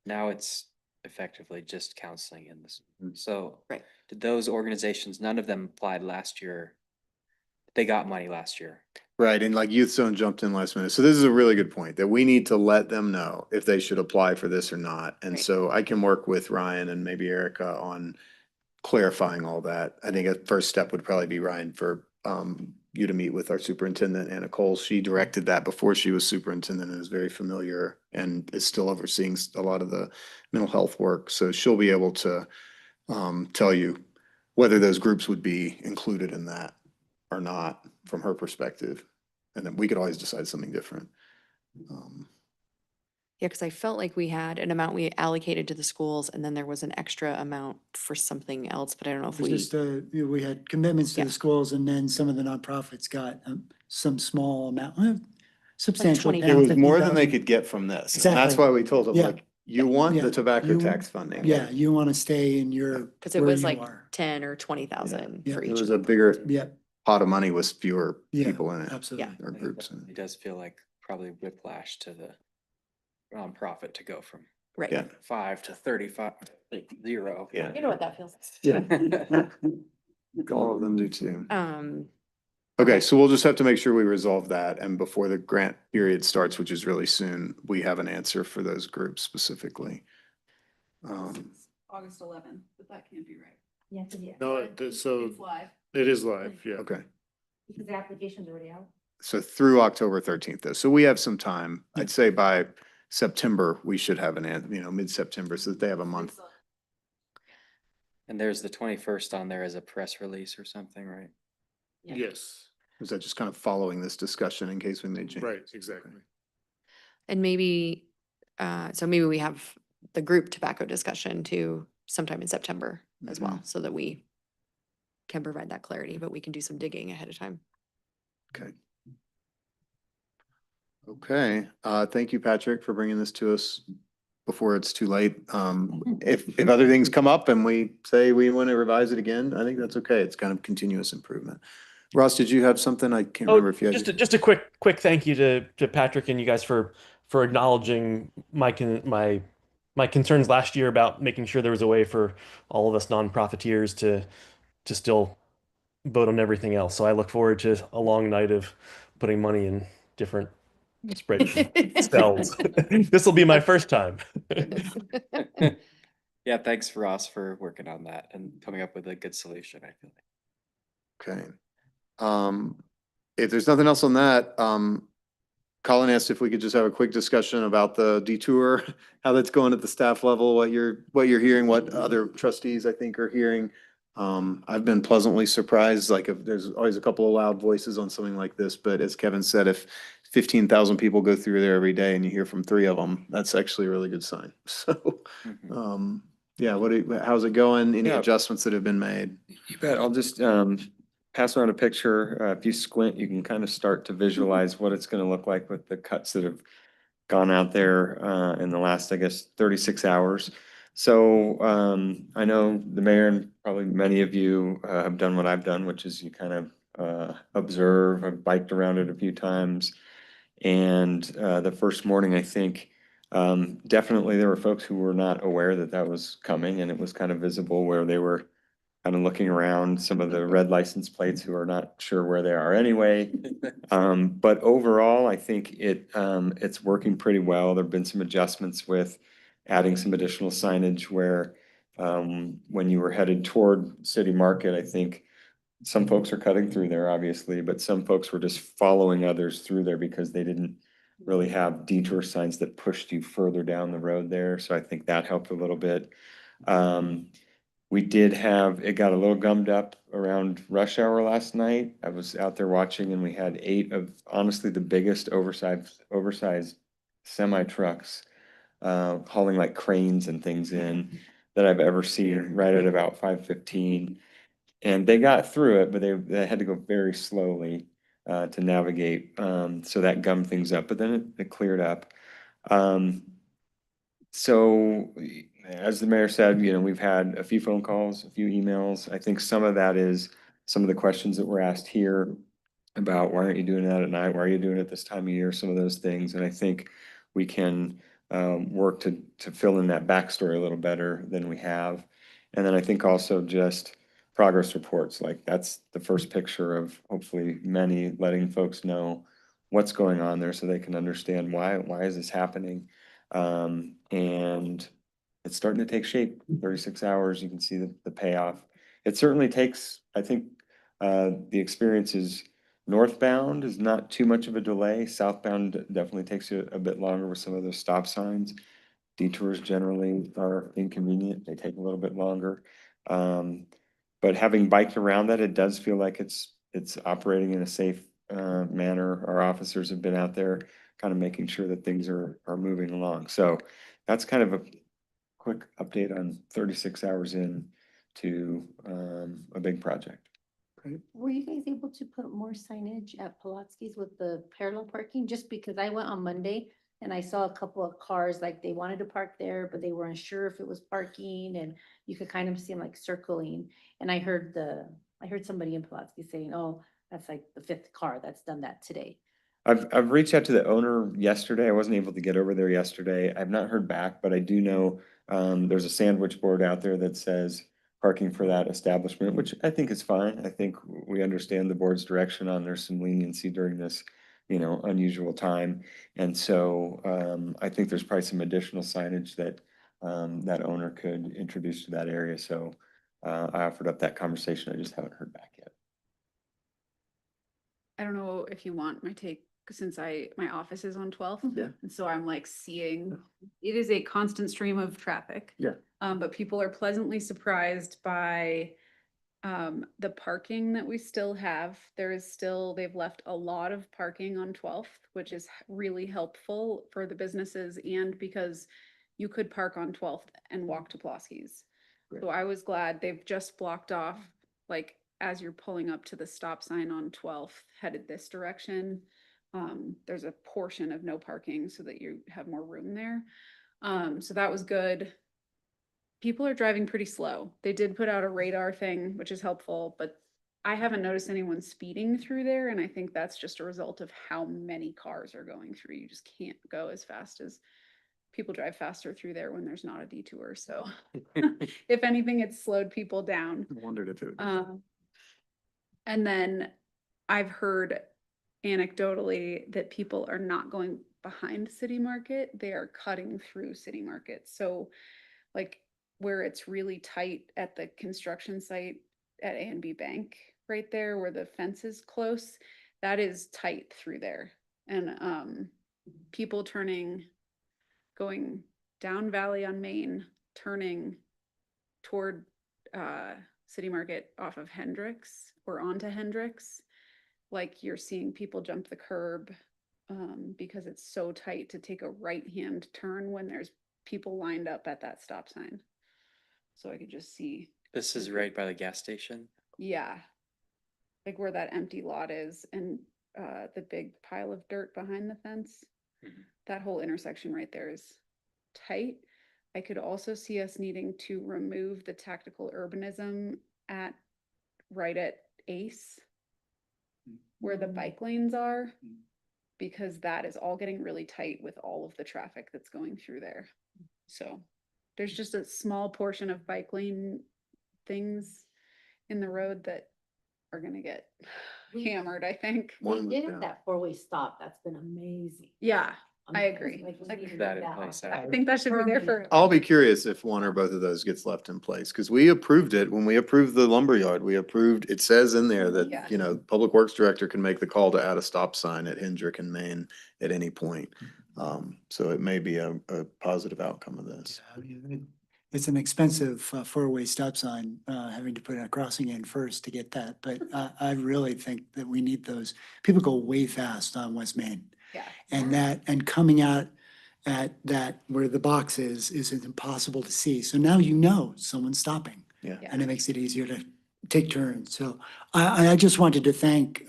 Now it's effectively just counseling in this. Mm. So. Right. Did those organizations, none of them applied last year? They got money last year. Right, and like Youth Zone jumped in last minute. So this is a really good point, that we need to let them know if they should apply for this or not. And Right. so I can work with Ryan and maybe Erica on clarifying all that. I think a first step would probably be, Ryan, for you to meet with our superintendent, Anna Cole. She directed that before she was superintendent and is very familiar and is still overseeing a lot of the mental health work. So she'll be able to tell you whether those groups would be included in that or not from her perspective. And then we could always decide something different. Yeah, because I felt like we had an amount we allocated to the schools and then there was an extra amount for something else, but I don't know if It was we. just, we had commitments to Yeah. the schools and then some of the nonprofits got some small amount, substantial. 20. It 10, was more than they 50,000. could get from this. And that's Exactly. why we told them, Yeah. like, you want Yeah. the tobacco You- tax funding. Yeah, you want to stay in your, Because it where was you like are. 10 or 20,000 Yeah. for It each. was of a them. bigger Yeah, pot of money with fewer yeah, people in it. absolutely. Or groups in it. It does feel like probably whiplash to the nonprofit to go from Right. Yeah. 5 to 35, zero. Yeah. You know what that feels like. Yeah. All of them do too. Um, Okay, so we'll just have to make sure we resolve that, and before the grant period starts, which is really soon, we have an answer for those groups specifically. August 11th, but that can't be right. Yeah, No, so It's live. it is live, yeah. Okay, because the application's already out. so through October 13th though, so we have some time. I'd say by September, we should have mid-September, so that they have a month. And there's the 21st on there as a press release or something, right? Yeah. Yes, Is that just kind of following this discussion in case we made changes? right, exactly. and maybe, so maybe we have the group tobacco discussion too sometime in September as well, so that we can provide that clarity, but we can do some digging ahead of time. Okay. Okay, thank you, Patrick, for bringing this to us before it's too late. If other things come up and we say we want to revise it again, I think that's okay. It's kind of continuous improvement. Ross, did you have something? I can't remember if you had. Just a quick thank you to Patrick and you guys for acknowledging my concerns last year about making sure there was a way for all of us non-profiteers to still vote on everything else. So I look forward to a long night of putting money in different spreadsheet cells. This will be my first time. Yeah, thanks Ross for working on that and coming up with a good solution, I feel like. Okay. If there's nothing else on that, Colin asked if we could just have a quick discussion about the detour, how that's going at the staff level, what you're hearing, what other trustees I think are hearing. I've been pleasantly surprised, like if there's always a couple of loud voices on something like this, but as Kevin said, if 15,000 people go through there every day and you hear from 3 of them, that's actually a really good sign. So, yeah, how's it going? Any Yeah. adjustments that have been made? You bet. I'll just pass around a picture. If you squint, you can kind of start to visualize what it's going to look like with the cuts that have gone out there in the last, I guess, 36 hours. So I know the mayor and probably many of you have done what I've done, which is you kind of observe. I've biked around it a few times. And the first morning, I think, definitely there were folks who were not aware that that was coming, and it was kind of visible where they were kind of looking around some of the red license plates who are not sure where they are anyway. But overall, I think it's working pretty well. There've been some adjustments with adding some additional signage where when you were headed toward City Market, I think some folks are cutting through there, obviously, but some folks were just following others through there because they didn't really have detour signs that pushed you further down the road there. So I think that helped a little bit. We did have, it got a little gummed up around rush hour last night. I was out there watching and we had 8 of honestly the biggest oversized semi trucks hauling like cranes and things in that I've ever seen right at about 5:15. And they got through it, but they had to go very slowly to navigate. So that gummed things up, but then it cleared up. So as the mayor said, we've had a few phone calls, a few emails. I think some of that is some of the questions that were asked here about why aren't you doing that at night? Why are you doing it this time of year? Some of those things. And I think we can work to fill in that backstory a little better than we have. And then I think also just progress reports, like that's the first picture of hopefully many, letting folks know what's going on there so they can understand why is this happening. And it's starting to take shape. 36 hours, you can see the payoff. It certainly takes, I think, the experience is northbound is not too much of a delay. Southbound definitely takes you a bit longer with some of those stop signs. Detours generally are inconvenient. They take a little bit longer. But having biked around that, it does feel like it's operating in a safe manner. Our officers have been out there kind of making sure that things are moving along. So that's kind of a quick update on 36 hours in to a big project. Were you guys able to put more signage at Pulaski's with the parallel parking? Just because I went on Monday and I saw a couple of cars, like they wanted to park there, but they weren't sure if it was parking, and you could kind of see them like circling. And I heard somebody in Pulaski saying, oh, that's like the 5th car that's done that today. I've reached out to the owner yesterday. I wasn't able to get over there yesterday. I've not heard back, but I do know there's a sandwich board out there that says parking for that establishment, which I think is fine. I think we understand the board's direction on there's some leniency during this, unusual time. And so I think there's probably some additional signage that that owner could introduce to that area. So I offered up that conversation. I just haven't heard back yet. I don't know if you want my take, since my office is on 12th. Yeah. And so I'm like seeing, it is a constant stream of traffic. Yeah. But people are pleasantly surprised by the parking that we still have. They've left a lot of parking on 12th, which is really helpful for the businesses, and because you could park on 12th and walk to Pulaski's. So I was glad they've just blocked off, like as you're pulling up to the stop sign on 12th, headed this direction. There's a portion of no parking so that you have more room there. So that was good. People are driving pretty slow. They did put out a radar thing, which is helpful, but I haven't noticed anyone speeding through there. And I think that's just a result of how many cars are going through. You just can't go as fast as people drive faster through there when there's not a detour. So if anything, it's slowed people down. I wondered if it. And then I've heard anecdotally that people are not going behind City Market. They are cutting through City Market. So like where it's really tight at the construction site at A&B Bank, right there where the fence is close, that is tight through there. And people going down Valley on Main, turning toward City Market off of Hendricks or onto Hendricks, like you're seeing people jump the curb because it's so tight to take a right-hand turn when there's people lined up at that stop sign. So I could just see. This is right by the gas station. Yeah. Like where that empty lot is and the big pile of dirt behind the fence. Mm-hmm. That whole intersection right there is tight. I could also see us needing to remove the tactical urbanism right at Ace, where the bike lanes are, because that is all getting really tight with all of the traffic that's going through there. So there's just a small portion of bike lane things in the road that are gonna get hammered, I think. We did have that 4-way stop. That's been amazing. Yeah, I agree. Like, we Like, need to that make in place, one. I think that should be there for. I'll be curious if one or both of those gets left in place, because we approved it when we approved the lumberyard. It says in there Yeah. that, Public Works Director can make the call to add a stop sign at Hendrick and Main at any point. So it may be a positive outcome of this. I mean, it's an expensive 4-way stop sign, having to put a crossing in first to get that. But I really think that we need those. People go way fast on West Main. Yeah. And coming out at that where the box is impossible to see. So now someone's stopping. Yeah. And it makes it easier to take turns. So I just wanted to thank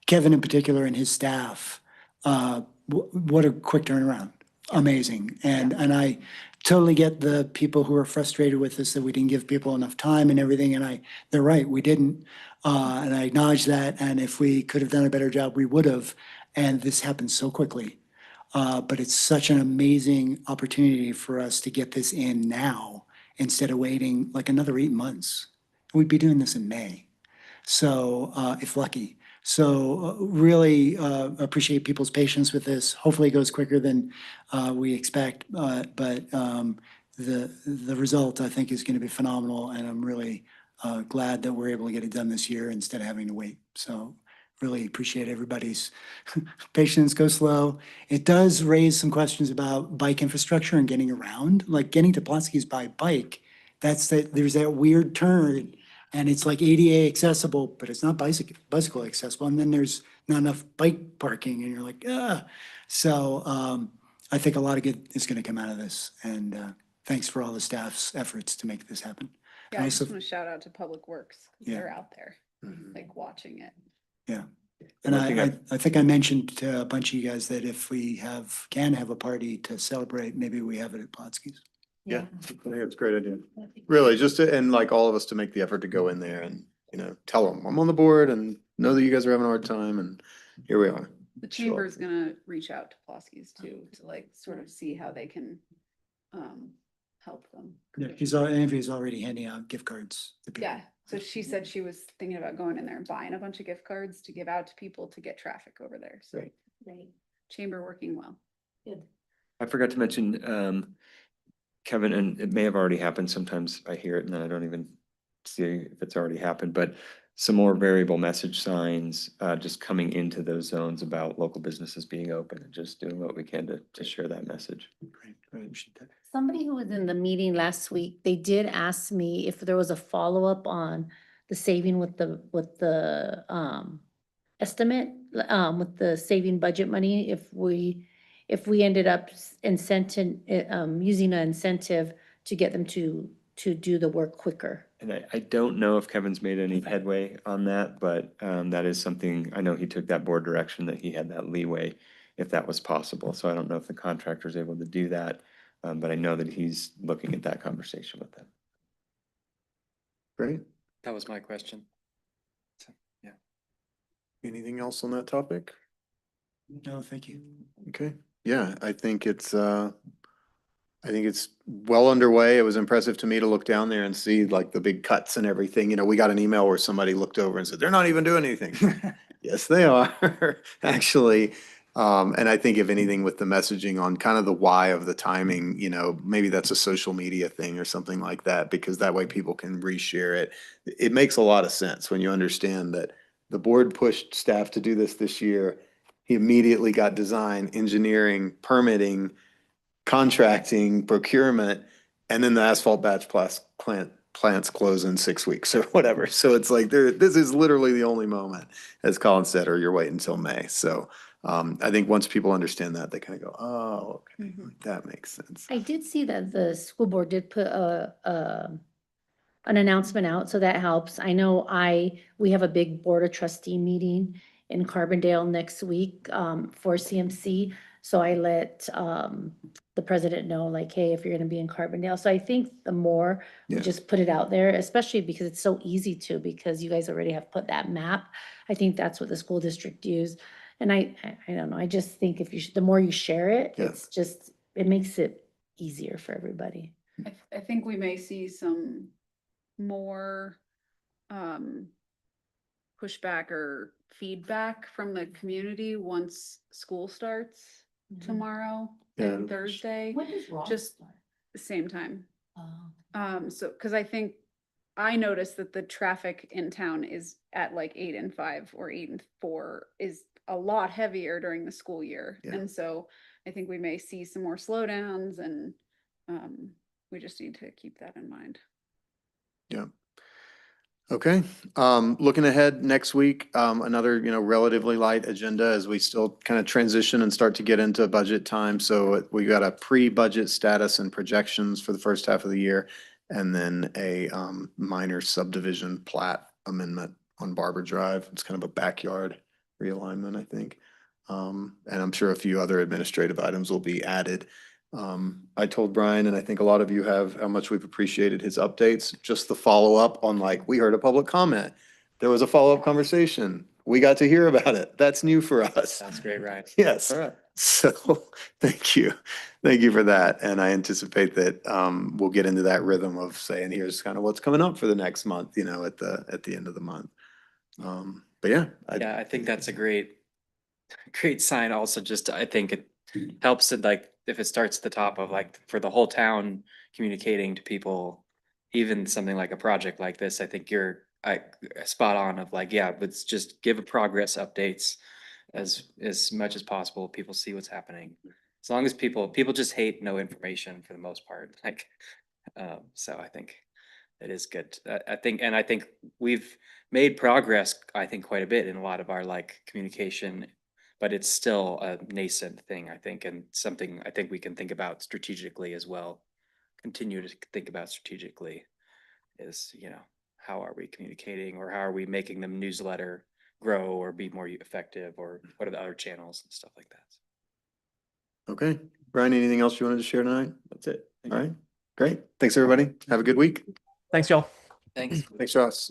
Kevin in particular and his staff. What a quick turnaround. Amazing. And I totally get the people who are frustrated with us that we didn't give people enough time and everything. And they're right, we didn't. And I acknowledge that. And if we could have done a better job, we would have. And this happened so quickly. But it's such an amazing opportunity for us to get this in now instead of waiting like another 8 months. We'd be doing this in May. So, if lucky. So really appreciate people's patience with this. Hopefully it goes quicker than we expect. But the result I think is going to be phenomenal. And I'm really glad that we're able to get it done this year instead of having to wait. So really appreciate everybody's patience. Go slow. It does raise some questions about bike infrastructure and getting around, like getting to Plotsky's by bike. There's that weird turn and it's like ADA accessible, but it's not bicycle accessible. And then there's not enough bike parking and you're like, ah. So I think a lot of good is going to come out of this. And thanks for all the staff's efforts to make this happen. Yeah, I Also- just want to shout out to Public Works, 'cause Yeah. they're out there, like watching it. Yeah. And I think I mentioned to a bunch of you guys that if we can have a party to celebrate, maybe we have it at Plotsky's. Yeah, I think it's a great idea. Really, and like all of us to make the effort to go in there and, tell them I'm on the board and know that you guys are having a hard time and here we are. The Show chamber up. is gonna reach out to Ploskey's too, to like sort of see how they can help them. Yeah, Andrea's already handing out gift cards to people. Yeah, so she said she was thinking about going in there and buying a bunch of gift cards to give out to people to get traffic over there, so. Great. Chamber working well. Good. I forgot to mention, Kevin, and it may have already happened. Sometimes I hear it and then I don't even see if it's already happened, but some more variable message signs, just coming into those zones about local businesses being open and just doing what we can to share that message. Great. We should do that. Somebody who was in the meeting last week, they did ask me if there was a follow-up on the saving with the estimate, with the saving budget money, if we ended up using an incentive to get them to do the work quicker. And I don't know if Kevin's made any Okay. headway on that, but that is something, I know he took that board direction that he had that leeway if that was possible. So I don't know if the contractor's able to do that, but I know that he's looking at that conversation with them. Great. That was my question. Anything else on that topic? No, thank you. Okay, yeah, I think it's well underway. It was impressive to me to look down there and see like the big cuts and everything. We got an email where somebody looked over and said, they're not even doing anything. Yes, they are, actually. And I think if anything with the messaging on kind of the why of the timing, maybe that's a social media thing or something like that, because that way people can reshare it. It makes a lot of sense when you understand that the board pushed staff to do this year. He immediately got design, engineering, permitting, contracting, procurement, and then the asphalt batch plants close in 6 weeks or whatever. So it's like this is literally the only moment, as Colin said, or you're waiting until May. So I think once people understand that, they kind of go, oh, okay, that makes sense. I did see that the school board did put an announcement out, so that helps. I know we have a big board of trustee meeting in Carbondale next week for CMC. So I let the president know, like, hey, if you're gonna be in Carbondale. So I think the more we Yeah. just put it out there, especially because it's so easy to, because you guys already have put that map. I think that's what the school district used. And I don't know, I just think the more you share it, Yeah. it makes it easier for everybody. I think we may see some more pushback or feedback from the community once school starts tomorrow and Yeah. Thursday, When does Ross just start? the same time. Oh. So, cause I think I noticed that the traffic in town is at like 8 and 5 or 8 and 4 is a lot heavier during the school year. Yeah. And so I think we may see some more slowdowns and we just need to keep that in mind. Yeah. Okay, looking ahead next week, another, relatively light agenda as we still kind of transition and start to get into budget time. So we got a pre-budget status and projections for the first half of the year, and then a minor subdivision plat amendment on Barber Drive. It's kind of a backyard realignment, I think. And I'm sure a few other administrative items will be added. I told Brian, and I think a lot of you have, how much we've appreciated his updates, just the follow-up on we heard a public comment. There was a follow-up conversation. We got to hear about it. That's new for us. Sounds great, Ryan. Yes. All right. So thank you. Thank you for that. And I anticipate that we'll get into that rhythm of saying, here's kind of what's coming up for the next month, you know, at the end of the month. But yeah. Yeah, I think that's a great sign also. Just, I think it helps it, like, if it starts at the top of, like, for the whole town communicating to people, even something like a project like this, I think you're spot on of like, yeah, let's just give a progress updates as much as possible. People see what's happening. As long as people just hate no information for the most part. Like, so I think it is good. I think we've made progress, I think, quite a bit in a lot of our like communication, but it's still a nascent thing, I think, and something I think we can think about strategically as well. Continue to think about strategically is, you know, how are we communicating, or how are we making the newsletter grow or be more effective, or what are the other channels and stuff like that. Okay. Brian, anything else you wanted to share tonight? That's it. All right. Great. Thanks, everybody. Have a good week. Thanks, y'all. Thanks. Thanks, Ross.